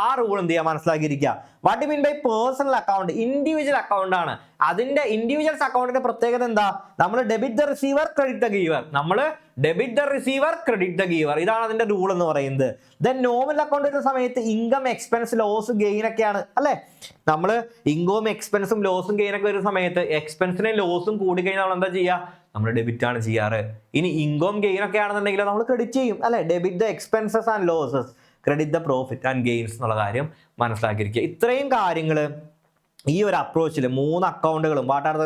ആ റൂൾ എന്ത് ചെയ്യുക, മനസ്സിലാക്കിയിരിക്കുക. What you mean by personal account, individual account ആണ്. അതിന്റെ ഇൻഡിവിജ്വൽസ് അക്കൗണ്ടിന്റെ പ്രത്യേകത എന്താ, നമ്മൾ debit the receiver credit the giver. നമ്മൾ debit the receiver credit the giver, ഇതാണ് അതിന്റെ റൂൾ എന്ന് പറയുന്നത്. ദെൻ നോമിനൽ അക്കൗണ്ട് വരുന്ന സമയത്ത് ഇൻകം, എക്സ്പെൻസ്, ലോസ്, ഗെയിൻ ഒക്കെയാണ് അല്ലെ. നമ്മൾ ഇൻകവും എക്സ്പെൻസും ലോസും ഗെയിൻ ഒക്കെ വരുന്ന സമയത്ത് എക്സ്പെൻസിനെ ലോസും കൂടി കഴിഞ്ഞാൽ നമ്മൾ എന്താ ചെയ്യുക, നമ്മൾ ഡെബിറ്റ് ആണ് ചെയ്യാറ്. ഇനി ഇൻകം ഗെയിൻ ഒക്കെ ആണെന്നുണ്ടെങ്കിൽ നമ്മൾ ക്രെഡിറ്റ് ചെയ്യും അല്ലെ. Debit the expenses and losses, credit the profit and gains എന്നുള്ള കാര്യം മനസ്സിലാക്കിയിരിക്കുക. ഇത്രയും കാര്യങ്ങൾ ഈ ഒരു അപ്രോച്ചിൽ 3 അക്കൗണ്ടുകളും what are the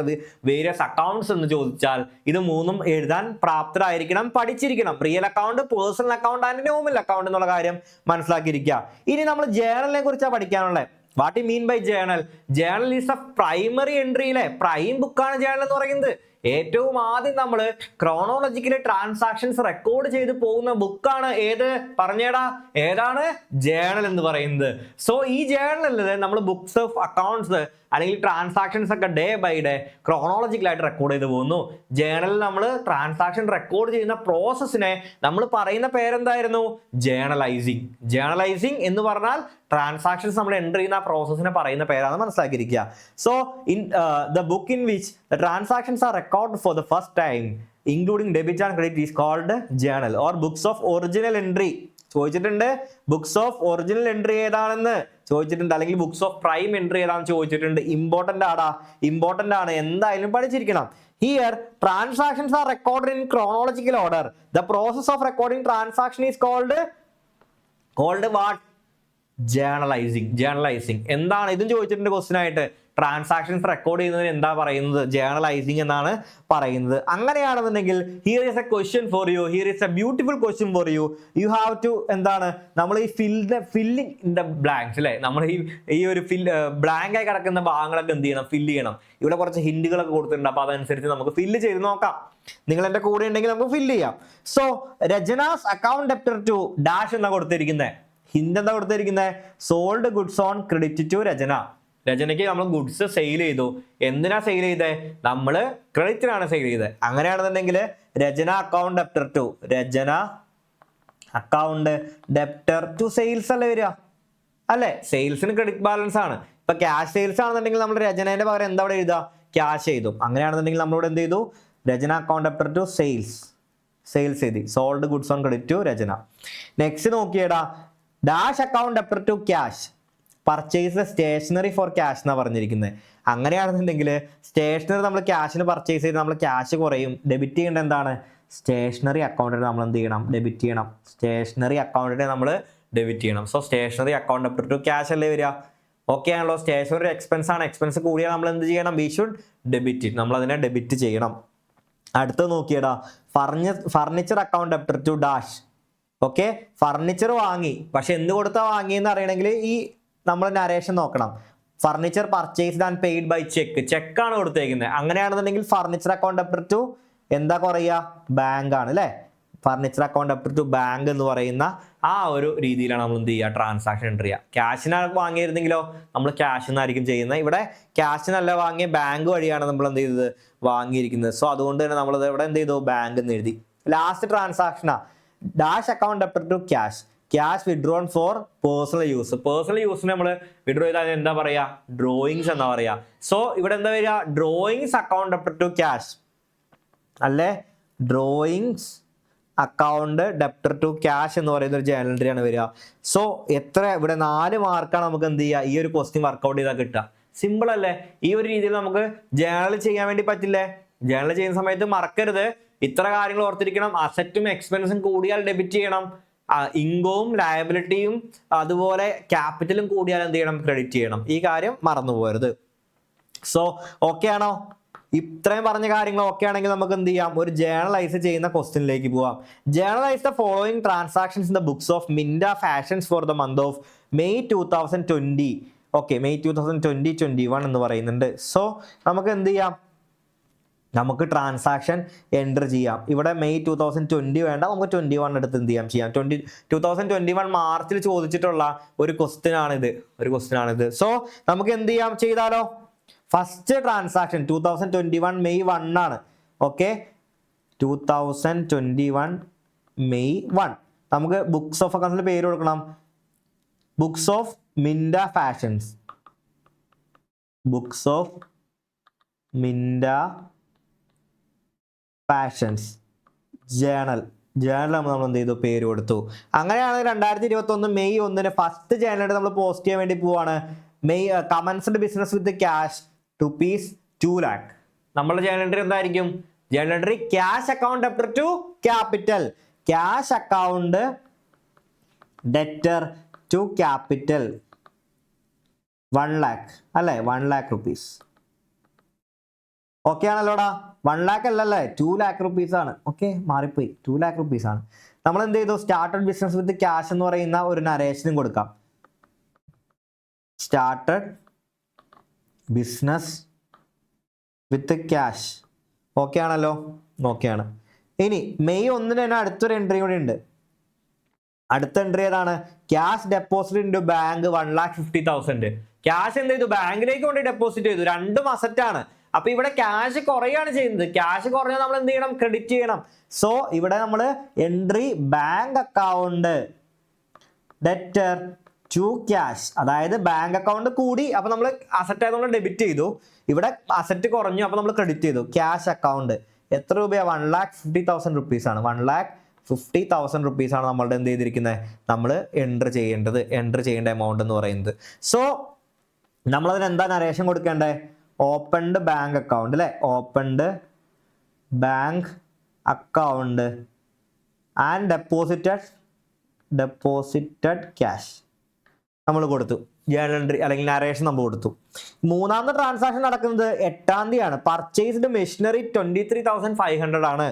various accounts എന്ന് ചോദിച്ചാൽ ഇത് 3ഉം എഴുതാൻ പ്രാപ്തരായിരിക്കണം, പഠിച്ചിരിക്കണം. Real account, personal account and nominal account എന്നുള്ള കാര്യം മനസ്സിലാക്കിയിരിക്കുക. ഇനി നമ്മൾ ജേണലിനെ കുറിച്ചാണ് പഠിക്കാനുള്ളത്. What you mean by journal? Journal is a primary entry അല്ലേ, പ്രൈം ബുക്കാണ് ജേണൽ എന്ന് പറയുന്നത്. ഏറ്റവും ആദ്യം നമ്മൾ ക്രോണോളജിക്കലി ട്രാൻസാക്ഷൻസ് റെക്കോർഡ് ചെയ്ത് പോകുന്ന ബുക്കാണ് ഏത്, പറഞ്ഞേടാ, ഏതാണ്, ജേണൽ എന്ന് പറയുന്നത്. സോ ഈ ജേണലിൽ നമ്മൾ ബുക്സ് ഓഫ് അക്കൗണ്ട്സ് അല്ലെങ്കിൽ ട്രാൻസാക്ഷൻസ് ഒക്കെ ഡേ ബൈ ഡേ ക്രോണോളജിക്കലായിട്ട് റെക്കോർഡ് ചെയ്ത് പോകുന്നു. ജേണലിൽ നമ്മൾ ട്രാൻസാക്ഷൻ റെക്കോർഡ് ചെയ്യുന്ന പ്രോസസ്സിനെ നമ്മൾ പറയുന്ന പേരെന്തായിരുന്നു, ജേണലൈസിങ്. ജേണലൈസിങ് എന്ന് പറഞ്ഞാൽ ട്രാൻസാക്ഷൻസ് നമ്മൾ എൻ്റർ ചെയ്യുന്ന പ്രോസസ്സിനെ പറയുന്ന പേരാണ്, മനസ്സിലാക്കിയിരിക്കുക. So in the book in which the transactions are record for the first time including debit and credit is called journal or books of original entry. ചോദിച്ചിട്ടുണ്ട് ബുക്സ് ഓഫ് ഒറിജിനൽ എൻട്രി ഏതാണെന്ന് ചോദിച്ചിട്ടുണ്ട്, അല്ലെങ്കിൽ books of prime entry ഏതാണെന്ന് ചോദിച്ചിട്ടുണ്ട്. Important ആണ്, എന്തായാലും പഠിച്ചിരിക്കണം. Here transactions are recorded in chronological order. The process of recording transaction is called what? Journalising. എന്താണ് ഇതും ചോദിച്ചിട്ടുണ്ട് ക്വസ്റ്റ്യൻ ആയിട്ട്. ട്രാൻസാക്ഷൻസ് റെക്കോർഡ് ചെയ്യുന്നതിന് എന്താ പറയുന്നത്? ജേർണലൈസിങ് എന്നാണ് പറയുന്നത്. അങ്ങനെയാണെന്നുണ്ടെങ്കിൽ here is a question for you, here is a beautiful question for you. You have to എന്താണ് നമ്മൾ ഈ ഫില്ലിംഗ് ഇൻ ദ ബ്ലാങ്ക്സ് അല്ലേ, നമ്മൾ ഈ ഒരു ബ്ലാങ്ക് ആയി കിടക്കുന്ന ഭാഗങ്ങളൊക്കെ എന്ത് ചെയ്യണം? ഫില്ല് ചെയ്യണം. ഇവിടെ കുറച്ച് ഹിന്റുകളൊക്കെ കൊടുത്തിട്ടുണ്ട്, അപ്പൊ അതനുസരിച്ച് നമുക്ക് ഫില്ല് ചെയ്ത് നോക്കാം. നിങ്ങൾ എൻ്റെ കൂടെ ഉണ്ടെങ്കിൽ നമുക്ക് ഫില്ല് ചെയ്യാം. So Rachana's account debtor to dash എന്നാ കൊടുത്തിരിക്കുന്നത്. ഹിന്റ് എന്താ കൊടുത്തിരിക്കുന്നത്? Sold goods on credit to രചന. രചനയ്ക്ക് നമ്മൾ ഗുഡ്സ് സെയിൽ ചെയ്തു. എന്തിനാ സെയിൽ ചെയ്തേ? നമ്മൾ ക്രെഡിറ്റിനാണ് സെയിൽ ചെയ്തത്. അങ്ങനെയാണെന്നുണ്ടെങ്കിൽ Rachana account debtor to, Rachana account debtor to sales അല്ലേ വരിക അല്ലെ? സെയിൽസിന് ക്രെഡിറ്റ് ബാലൻസ് ആണ്. ഇപ്പൊ ക്യാഷ് സെയിൽസ് ആണെന്നുണ്ടെങ്കിൽ നമ്മൾ രചനേന്റെ പകരം എന്താ ഇവിടെ എഴുതുക? ക്യാഷ് എഴുതും. അങ്ങനെയാണെന്നുണ്ടെങ്കിൽ നമ്മളിവിടെ എന്ത് ചെയ്തു? Rachana account debtor to sales എഴുതി. Sold goods on credit to Rachana. Next നോക്കിയടാ, dash account debtor to cash purchase stationery for cash എന്നാ പറഞ്ഞിരിക്കുന്നത്. അങ്ങനെയാണെന്നുണ്ടെങ്കിൽ സ്റ്റേഷനറി നമ്മൾ ക്യാഷിന് പർച്ചേസ് ചെയ്ത് നമ്മൾ ക്യാഷ് കുറയും. ഡെബിറ്റ് ചെയ്യേണ്ട എന്താണ്? സ്റ്റേഷനറി അക്കൗണ്ടിന് നമ്മൾ എന്ത് ചെയ്യണം? ഡെബിറ്റ് ചെയ്യണം. സ്റ്റേഷനറി അക്കൗണ്ടിനെ നമ്മൾ ഡെബിറ്റ് ചെയ്യണം. So stationery account debtor to cash അല്ലേ വരിക? ഓക്കെ ആണല്ലോ. സ്റ്റേഷനറി എക്സ്പെൻസ് ആണ്. എക്സ്പെൻസ് കൂടിയാൽ നമ്മൾ എന്ത് ചെയ്യണം? We should debit. നമ്മൾ അതിനെ ഡെബിറ്റ് ചെയ്യണം. അടുത്ത് നോക്കിയടാ, furniture account debtor to dash. Okay, furniture വാങ്ങി, പക്ഷെ എന്ത് കൊടുത്താ വാങ്ങിയെന്ന് അറിയണമെങ്കിൽ ഈ നമ്മൾ നരേഷൻ നോക്കണം. Furniture purchased and paid by ചെക്കാണ് കൊടുത്തേക്കുന്നത്. അങ്ങനെയാണെന്നുണ്ടെങ്കിൽ ഫർണിച്ചർ അക്കൗണ്ട് ഡെപ്റ്റർ ടു എന്താ കുറയുക? ബാങ്ക് ആണ് അല്ലേ? Furniture account debtor to bank എന്ന് പറയുന്ന ആ ഒരു രീതിയിലാണ് നമ്മൾ എന്ത് ചെയ്യുക? ട്രാൻസാക്ഷൻ എൻ്റർ ചെയ്യുക. ക്യാഷിനാണ് വാങ്ങിയിരുന്നെങ്കിലോ നമ്മൾ ക്യാഷ് എന്നായിരിക്കും ചെയ്യുന്നത്. ഇവിടെ ക്യാഷിനല്ല വാങ്ങിയ, ബാങ്ക് വഴിയാണ് നമ്മൾ എന്ത് ചെയ്തത്? വാങ്ങിയിരിക്കുന്നത്. സോ അതുകൊണ്ട് തന്നെ നമ്മൾ ഇവിടെ എന്ത് ചെയ്തു? ബാങ്ക് എന്ന് എഴുതി. ലാസ്റ്റ് ട്രാൻസാക്ഷനാ dash account debtor to cash withdrawn for personal use. Personal യൂസിന് നമ്മൾ വിഡ്രോ ചെയ്താൽ എന്താ പറയാ? ഡ്രോയിങ്സ് എന്നാ പറയാ. സോ ഇവിടെ എന്താ വരിക? Drawings account debtor to cash അല്ലേ? Drawings account debtor to cash എന്ന് പറയുന്ന ഒരു ജേർണൽ എൻട്രി ആണ് വരിക. സോ എത്ര ഇവിടെ 4 മാർക്കാണ് നമുക്ക് എന്ത് ചെയ്യുക? ഈ ഒരു ക്വസ്റ്റ്യൻ വർക്കൗട്ട് ചെയ്താൽ കിട്ടുക. സിമ്പിൾ അല്ലേ? ഈ ഒരു രീതിയിൽ നമുക്ക് ജേർണൽ ചെയ്യാൻ വേണ്ടി പറ്റില്ലേ? ജേർണൽ ചെയ്യുന്ന സമയത്ത് മറക്കരുത്, ഇത്ര കാര്യങ്ങൾ ഓർത്തിരിക്കണം. അസറ്റും എക്സ്പെൻസും കൂടിയാൽ ഡെബിറ്റ് ചെയ്യണം. ഇൻകവും ലയബിലിറ്റിയും അതുപോലെ ക്യാപിറ്റലും കൂടിയാൽ എന്ത് ചെയ്യണം? ക്രെഡിറ്റ് ചെയ്യണം. ഈ കാര്യം മറന്നു പോകരുത്. സോ ഓക്കെ ആണോ? ഇത്രയും പറഞ്ഞ കാര്യങ്ങൾ ഓക്കെ ആണെങ്കിൽ നമുക്ക് എന്ത് ചെയ്യാം? ഒരു ജേർണലൈസ് ചെയ്യുന്ന ക്വസ്റ്റ്യനിലേക്ക് പോവാം. Journalise the following transactions in the books of Minda fashions for the month of May 2020. Okay, May 2021 എന്ന് പറയുന്നുണ്ട്. സോ നമുക്ക് എന്ത് ചെയ്യാം? നമുക്ക് ട്രാൻസാക്ഷൻ എൻ്റർ ചെയ്യാം. ഇവിടെ മെയ് 2020 വേണ്ട, നമുക്ക് 21 എടുത്ത് എന്ത് ചെയ്യാം? 2021 മാർച്ചിൽ ചോദിച്ചിട്ടുള്ള ഒരു ക്വസ്റ്റ്യൻ ആണിത്. സോ നമുക്ക് എന്ത് ചെയ്യാം? ചെയ്താലോ? ഫസ്റ്റ് ട്രാൻസാക്ഷൻ 2021 മെയ് 1 ആണ്. ഓക്കെ, 2021 മെയ് 1 നമുക്ക് ബുക്സ് ഓഫ് അക്കൗണ്ട്സിൽ പേര് കൊടുക്കണം. Books of Minda fashions, books of Minda fashions journal നമ്മൾ എന്ത് ചെയ്തു? പേര് കൊടുത്തു. അങ്ങനെയാണ് 2021 മെയ് 1 ഫസ്റ്റ് ജേണൽ നമ്മൾ പോസ്റ്റ് ചെയ്യാൻ വേണ്ടി പോവാണ്. Commenced business with cash ₹2 lakh. നമ്മുടെ ജേണൽ എൻട്രി എന്തായിരിക്കും? Journal entry cash account debtor to capital, cash account debtor to capital 1 lakh അല്ലെ? 1 lakh rupees. ഓക്കെ ആണല്ലോടാ? 1 lakh അല്ലല്ലേ, 2 lakh rupees ആണ്. ഓക്കെ, മാറിപ്പോയി. 2 lakh rupees ആണ്. നമ്മൾ എന്ത് ചെയ്തു? സ്റ്റാർട്ടഡ് ബിസിനസ് വിത്ത് ക്യാഷ് എന്ന് പറയുന്ന ഒരു നരേഷനും കൊടുക്കാം. Started business with cash. Okay ആണല്ലോ? ഓക്കെയാണ്. ഇനി മെയ് 1 തന്നെ അടുത്തൊരു എൻട്രി കൂടി ഉണ്ട്. അടുത്ത എൻട്രി ഏതാണ്? Cash deposit into bank 1,50,000. Cash എന്ത് ചെയ്തു? ബാങ്കിലേക്ക് കൊണ്ട് ഡെപ്പോസിറ്റ് ചെയ്തു. രണ്ടും അസറ്റ് ആണ്. അപ്പൊ ഇവിടെ ക്യാഷ് കുറയാണ് ചെയ്യുന്നത്. ക്യാഷ് കുറഞ്ഞാൽ നമ്മൾ എന്ത് ചെയ്യണം? ക്രെഡിറ്റ് ചെയ്യണം. സോ ഇവിടെ നമ്മൾ entry bank account debtor to cash, അതായത് ബാങ്ക് അക്കൗണ്ട് കൂടി, അപ്പൊ നമ്മൾ അസറ്റ് ആയതുകൊണ്ട് ഡെബിറ്റ് ചെയ്തു. ഇവിടെ അസറ്റ് കുറഞ്ഞു, അപ്പൊ നമ്മൾ ക്രെഡിറ്റ് ചെയ്തു. ക്യാഷ് അക്കൗണ്ട് എത്ര രൂപയാണ്? 1,50,000 rupees ആണ്. 1,50,000 rupees ആണ് നമ്മളുടെ എന്ത് ചെയ്തിരിക്കുന്നത്? നമ്മൾ എൻറ്റർ ചെയ്യേണ്ട എമൗണ്ട് എന്ന് പറയുന്നത്. സോ നമ്മളതിന് എന്താ നരേഷൻ കൊടുക്കേണ്ടത്? ഓപ്പൺഡ് ബാങ്ക് അക്കൗണ്ട് അല്ലെ? Opened bank account and deposited cash നമ്മൾ കൊടുത്തു. ജേണൽ എൻട്രി അല്ലെങ്കിൽ നരേഷൻ നമ്മൾ കൊടുത്തു. മൂന്നാമത്തെ ട്രാൻസാക്ഷൻ നടക്കുന്നത് 8-ാം തീയതിയാണ്. പർച്ചേസ്ഡ് മെഷീനറി 23,500 ആണ്.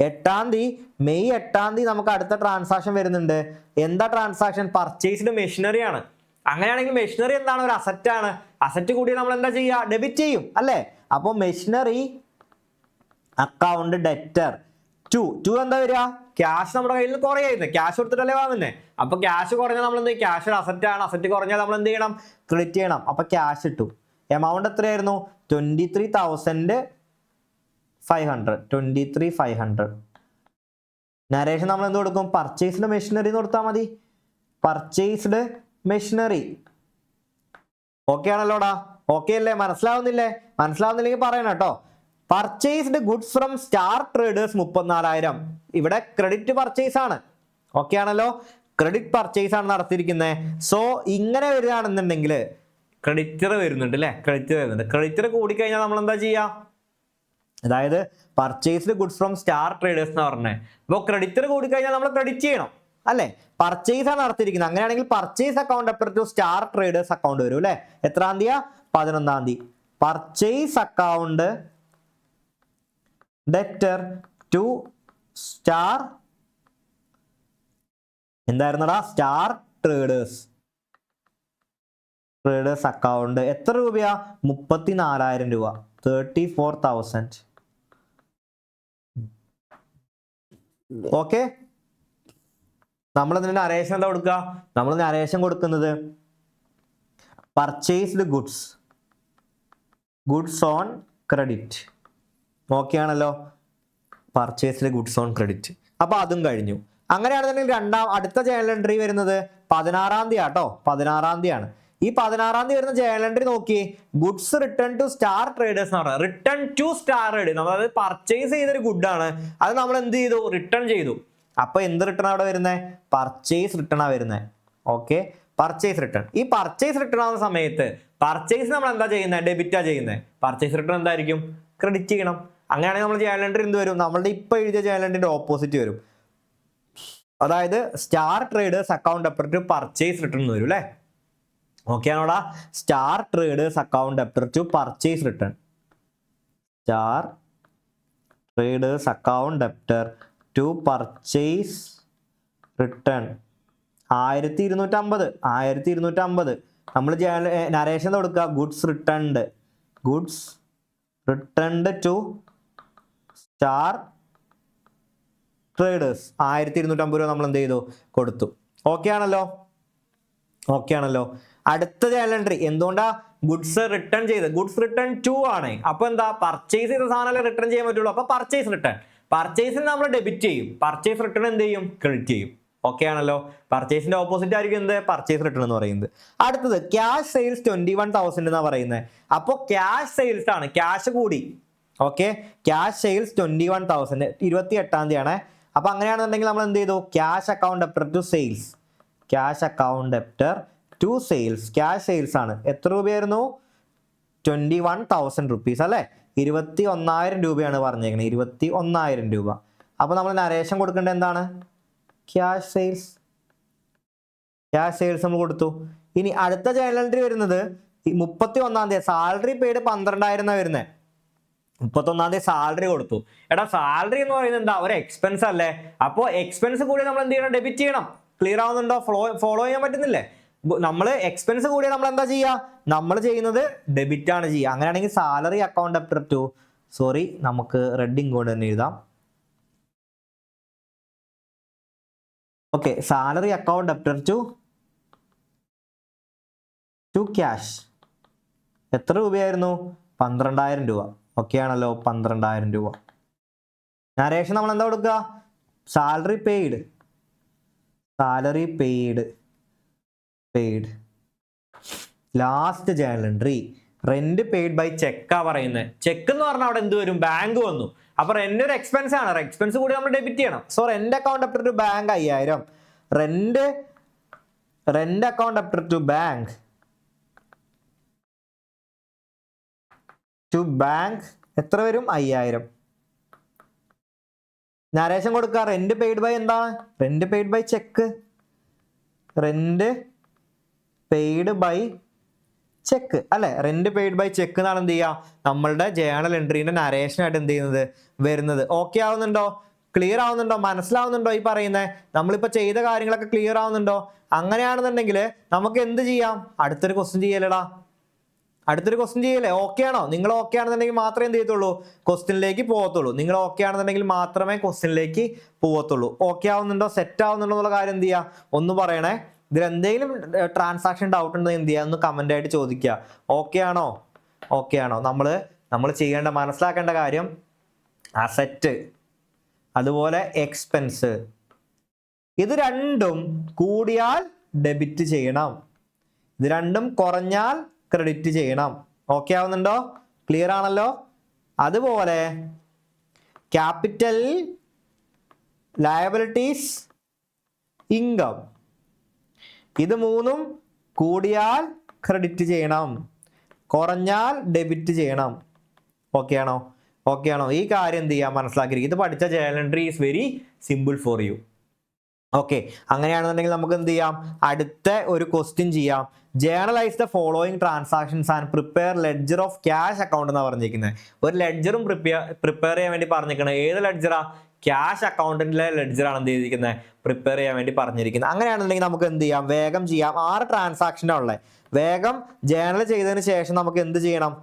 8-ാം തീയതി, മെയ് 8-ാം തീയതി നമുക്ക് അടുത്ത ട്രാൻസാക്ഷൻ വരുന്നുണ്ട്. എന്താ ട്രാൻസാക്ഷൻ? പർച്ചേസ്ഡ് മെഷീനറി ആണ്. അങ്ങനെയാണെങ്കിൽ മെഷീനറി എന്താണ്? ഒരു അസറ്റ് ആണ്. അസറ്റ് കൂടി നമ്മൾ എന്താ ചെയ്യുക? ഡെബിറ്റ് ചെയ്യും അല്ലേ? അപ്പോൾ മെഷീനറി അക്കൗണ്ട് ഡെറ്റർ ടു എന്താ വരിക? ക്യാഷ് നമ്മുടെ കയ്യിൽ നിന്ന് കുറയായിരുന്നു. ക്യാഷ് കൊടുത്തിട്ടല്ലേ വാങ്ങുന്നേ. അപ്പൊ ക്യാഷ് കുറഞ്ഞാൽ നമ്മൾ എന്ത് ചെയ്യും? ക്യാഷ് ഒരു അസറ്റ് ആണ്. അസറ്റ് കുറഞ്ഞാൽ നമ്മൾ എന്ത് ചെയ്യണം? ക്രെഡിറ്റ് ചെയ്യണം. അപ്പൊ ക്യാഷ് ഇട്ടു. എമൗണ്ട് എത്രയായിരുന്നു? 23,500. നരേഷൻ നമ്മൾ എന്ത് കൊടുക്കും? പർച്ചേസ്ഡ് മെഷീനറി എന്ന് കൊടുത്താൽ മതി. Purchased machinery. ഓക്കെ ആണല്ലോടാ? ഓക്കെ അല്ലേ? മനസ്സിലാവുന്നില്ലേ? മനസ്സിലാവുന്നില്ലെങ്കിൽ പറയണം കേട്ടോ. Purchased goods from star traders 34,000. ഇവിടെ ക്രെഡിറ്റ് പർച്ചേസ് ആണ്. ഓക്കെ ആണല്ലോ? ക്രെഡിറ്റ് പർച്ചേസ് ആണ് നടത്തിയിരിക്കുന്നത്. സോ ഇങ്ങനെ വരികയാണെന്നുണ്ടെങ്കിൽ ക്രെഡിറ്റർ വരുന്നുണ്ട് അല്ലേ? ക്രെഡിറ്റർ വരുന്നുണ്ട്. ക്രെഡിറ്റർ കൂടിക്കഴിഞ്ഞാൽ നമ്മൾ എന്താ ചെയ്യുക? അതായത് purchased goods from star traders എന്ന് പറഞ്ഞത്. അപ്പോൾ ക്രെഡിറ്റർ കൂടിക്കഴിഞ്ഞാൽ നമ്മൾ ക്രെഡിറ്റ് ചെയ്യണം അല്ലേ? പർച്ചേസ് ആണ് നടത്തിയിരിക്കുന്നത്. അങ്ങനെയാണെങ്കിൽ പർച്ചേസ് അക്കൗണ്ട് അപ്പർ ടു സ്റ്റാർ ട്രേഡേഴ്സ് അക്കൗണ്ട് വരും അല്ലേ? എത്രാം തീയതി? 11-ാം തീയതി. Purchase account debtor to Star എന്തായിരുന്നടാ? Star Traders account. എത്ര രൂപയാ? 34,000 രൂപ. 34,000. ഓക്കെ. നമ്മൾ ഇതിന്റെ നരേഷൻ എന്താ കൊടുക്കുക? നമ്മൾ നരേഷൻ കൊടുക്കുന്നത് purchased goods on credit. Okay ആണല്ലോ? Purchased goods on credit. അപ്പൊ അതും കഴിഞ്ഞു. അങ്ങനെയാണെന്നുണ്ടെങ്കിൽ അടുത്ത ജേണൽ എൻട്രി വരുന്നത് 16-ാം തീയതി ആട്ടോ. 16-ാം തീയതിയാണ്. ഈ 16-ാം തീയതി വരുന്ന ജേണൽ എൻട്രി നോക്കി. Goods return to star traders എന്ന് പറഞ്ഞത്. Return to star trade. നമ്മൾ പർച്ചേസ് ചെയ്തൊരു ഗുഡാണ്. അത് നമ്മൾ എന്ത് ചെയ്തു? റിട്ടേൺ ചെയ്തു. അപ്പൊ എന്ത് റിട്ടേൺ അവിടെ വരുന്നത്? പർച്ചേസ് റിട്ടേൺ ആ വരുന്നത്. ഓക്കെ. Purchase return. ഈ പർച്ചേസ് റിട്ടേൺ ആവുന്ന സമയത്ത് പർച്ചേസ് നമ്മൾ എന്താ ചെയ്യുന്നത്? ഡെബിറ്റാ ചെയ്യുന്നത്. പർച്ചേസ് റിട്ടേൺ എന്തായിരിക്കും? ക്രെഡിറ്റ് ചെയ്യണം. അങ്ങനെയാണെങ്കിൽ നമ്മൾ ജേണൽ എൻട്രി എന്ത് വരും? നമ്മളുടെ ഇപ്പൊ എഴുതിയ ജേണൽ എൻട്രിന്റെ ഓപ്പോസിറ്റ് വരും. അതായത് സ്റ്റാർ ട്രേഡേഴ്സ് അക്കൗണ്ട് അപ്പർ ടു പർച്ചേസ് റിട്ടേൺ വരും അല്ലേ? ഓക്കെ ആണോടാ? സ്റ്റാർ ട്രേഡേഴ്സ് അക്കൗണ്ട് അപ്പർ to purchase return. Star Traders account അപ്പർ ടു പർച്ചേസ് റിട്ടേൺ 1250. നമ്മൾ നരേഷൻ കൊടുക്കുക goods returned to star Traders 1250 രൂപ നമ്മൾ എന്ത് ചെയ്തു? കൊടുത്തു. ഓക്കെ ആണല്ലോ? ഓക്കെ ആണല്ലോ? അടുത്ത ജേണൽ എൻട്രി എന്തുകൊണ്ടാ ഗുഡ്സ് റിട്ടേൺ ചെയ്ത്? ഗുഡ്സ് റിട്ടേൺ 2 ആണ്. അപ്പൊ എന്താ? പർച്ചേസ് ചെയ്ത സാധനം റിട്ടേൺ ചെയ്യാൻ പറ്റുള്ളൂ. അപ്പൊ പർച്ചേസ് റിട്ടേൺ. പർച്ചേസിന് നമ്മൾ ഡെബിറ്റ് ചെയ്യും. പർച്ചേസ് റിട്ടേൺ എന്ത് ചെയ്യും? ക്രെഡിറ്റ് ചെയ്യും. ഓക്കെ ആണല്ലോ? പർച്ചേസിന്റെ ഓപ്പോസിറ്റ് ആയിരിക്കും എന്ത്? പർച്ചേസ് റിട്ടേൺ എന്ന് പറയുന്നത്. അടുത്തത് ക്യാഷ് സെയിൽസ് 21,000 എന്നാ പറയുന്നത്. അപ്പോൾ ക്യാഷ് സെയിൽസ് ആണ്. ക്യാഷ് കൂടി. ഓക്കെ. Cash sales 21,000. 28-ാം തീയതിയാണ്. അപ്പൊ അങ്ങനെയാണെന്നുണ്ടെങ്കിൽ നമ്മൾ എന്ത് ചെയ്തു? Cash account അപ്റ്റർ to sales. Cash account അപ്റ്റർ to sales. Cash sales ആണ്. എത്ര രൂപയായിരുന്നു? 21,000 റുപ്പീസ് അല്ലേ? 21,000 രൂപയാണ് പറഞ്ഞേക്കുന്നത്. 21,000 രൂപ. അപ്പൊ നമ്മൾ നരേഷൻ കൊടുക്കേണ്ടത് എന്താണ്? Cash sales. ക്യാഷ് സെയിൽസ് നമ്മൾ കൊടുത്തു. ഇനി അടുത്ത ജേണൽ എൻട്രി വരുന്നത് 31-ാം തീയതി. സാലറി പെയ്ഡ് 12,000 വരുന്നത്. 31-ാം തീയതി സാലറി കൊടുത്തു. എടാ സാലറി എന്ന് പറയുന്നത് എന്താ? ഒരു എക്സ്പെൻസ് അല്ലേ? അപ്പോൾ എക്സ്പെൻസ് കൂടി നമ്മൾ എന്ത് ചെയ്യണം? ഡെബിറ്റ് ചെയ്യണം. ക്ലിയർ ആവുന്നുണ്ടോ? ഫോളോ ചെയ്യാൻ പറ്റുന്നില്ലേ? നമ്മൾ എക്സ്പെൻസ് കൂടി നമ്മൾ എന്താ ചെയ്യുക? നമ്മൾ ചെയ്യുന്നത് ഡെബിറ്റ് ആണ് ചെയ്യുക. അങ്ങനെയാണെങ്കിൽ സാലറി അക്കൗണ്ട് അപ്റ്റർ ടു നമുക്ക് റെഡിങ് കൊണ്ട് തന്നെ എഴുതാം. Okay. Salary account അപ്റ്റർ to cash. എത്ര രൂപയായിരുന്നു? 12,000 രൂപ. ഓക്കെ ആണല്ലോ? 12,000 രൂപ. നരേഷൻ നമ്മൾ എന്താ കൊടുക്കുക? Salary paid. Last journal entry rent paid by ചെക്കാ പറയുന്നത്. ചെക്ക് എന്ന് പറഞ്ഞാൽ അവിടെ എന്ത് വരും? ബാങ്ക് വന്നു. അപ്പൊ റെന്റ് ഒരു എക്സ്പെൻസ് ആണ്. എക്സ്പെൻസ് കൂടി നമ്മൾ ഡെബിറ്റ് ചെയ്യണം. So rent account അപ്റ്റർ to bank 5,000. Rent account അപ്റ്റർ to bank എത്ര വരും? 5,000. നരേഷൻ കൊടുക്കുക. റെന്റ് പെയ്ഡ് ബൈ എന്താണ്? Rent paid by cheque. Rent paid by cheque അല്ലെ, റെന്റ് പെയ്ഡ് ബൈ ചെക്ക് എന്നാണ് എന്ത് ചെയ്യുക നമ്മളുടെ ജേണൽ എൻട്രീന്റെ നരേഷനായിട്ട് എന്ത് ചെയ്യുന്നത് വരുന്നത്. ഓക്കെ ആവുന്നുണ്ടോ? ക്ലിയർ ആവുന്നുണ്ടോ? മനസ്സിലാവുന്നുണ്ടോ ഈ പറയുന്നത്? നമ്മളിപ്പോ ചെയ്ത കാര്യങ്ങളൊക്കെ ക്ലിയർ ആവുന്നുണ്ടോ? അങ്ങനെയാണെന്നുണ്ടെങ്കിൽ നമുക്ക് എന്ത് ചെയ്യാം? അടുത്തൊരു ക്വസ്റ്റ്യൻ ചെയ്യലടാ, അടുത്തൊരു ക്വസ്റ്റ്യൻ ചെയ്യല്ലേ? ഓക്കെ ആണോ? നിങ്ങൾ ഓക്കെ ആണെന്നുണ്ടെങ്കിൽ മാത്രമേ എന്ത് ചെയ്യത്തുള്ളൂ ക്വസ്റ്റ്യനിലേക്ക് പോകത്തുള്ളൂ. നിങ്ങൾ ഓക്കെ ആണെന്നുണ്ടെങ്കിൽ മാത്രമേ ക്വസ്റ്റ്യനിലേക്ക് പോകത്തുള്ളൂ. ഓക്കെ ആവുന്നുണ്ടോ, സെറ്റ് ആവുന്നുണ്ടോ എന്നുള്ള കാര്യം എന്ത് ചെയ്യുക ഒന്ന് പറയണേ. ഇതിൽ എന്തെങ്കിലും ട്രാൻസാക്ഷൻ ഡൗട്ട് ഉണ്ടെങ്കിൽ എന്ത് ചെയ്യുക ഒന്ന് കമന്റ് ആയിട്ട് ചോദിക്കുക. ഓക്കെ ആണോ? ഓക്കെ ആണോ? നമ്മൾ ചെയ്യേണ്ട മനസ്സിലാക്കേണ്ട കാര്യം അസറ്റ് അതുപോലെ എക്സ്പെൻസ് ഇത് രണ്ടും കൂടിയാൽ ഡെബിറ്റ് ചെയ്യണം, ഇത് രണ്ടും കുറഞ്ഞാൽ ക്രെഡിറ്റ് ചെയ്യണം. ഓക്കെ ആവുന്നുണ്ടോ? ക്ലിയർ ആണല്ലോ? അതുപോലെ ക്യാപിറ്റൽ, ലയബിലിറ്റീസ്, ഇൻകം ഇത് മൂന്നും കൂടിയാൽ ക്രെഡിറ്റ് ചെയ്യണം, കുറഞ്ഞാൽ ഡെബിറ്റ് ചെയ്യണം. ഓക്കെ ആണോ? ഓക്കെ ആണോ? ഈ കാര്യം എന്ത് ചെയ്യാൻ മനസ്സിലാക്കിയിരിക്കും. ഇത് പഠിച്ച journal entry is very simple for you. Okay, അങ്ങനെയാണെന്നുണ്ടെങ്കിൽ നമുക്ക് എന്ത് ചെയ്യാം? അടുത്ത ഒരു ക്വസ്റ്റ്യൻ ചെയ്യാം. Journalise the following transactions and prepare ledger of cash account എന്നാണ് പറഞ്ഞിരിക്കുന്നത്. ഒരു ലെഡ്ജറും പ്രിപ്പയർ ചെയ്യാൻ വേണ്ടി പറഞ്ഞിരിക്കുന്നത്. ഏത് ലെഡ്ജറാ? ക്യാഷ് അക്കൗണ്ടിലെ ലെഡ്ജറാണ് എന്ത് ചെയ്തിരിക്കുന്നത് പ്രിപ്പയർ ചെയ്യാൻ വേണ്ടി പറഞ്ഞിരിക്കുന്നത്. അങ്ങനെയാണെന്നുണ്ടെങ്കിൽ നമുക്ക് എന്ത് ചെയ്യാം? വേഗം ചെയ്യാം. 6 ട്രാൻസാക്ഷനാണ് ഉള്ളത്. വേഗം ജേണൽ ചെയ്തതിന് ശേഷം നമുക്ക് എന്ത് ചെയ്യണം?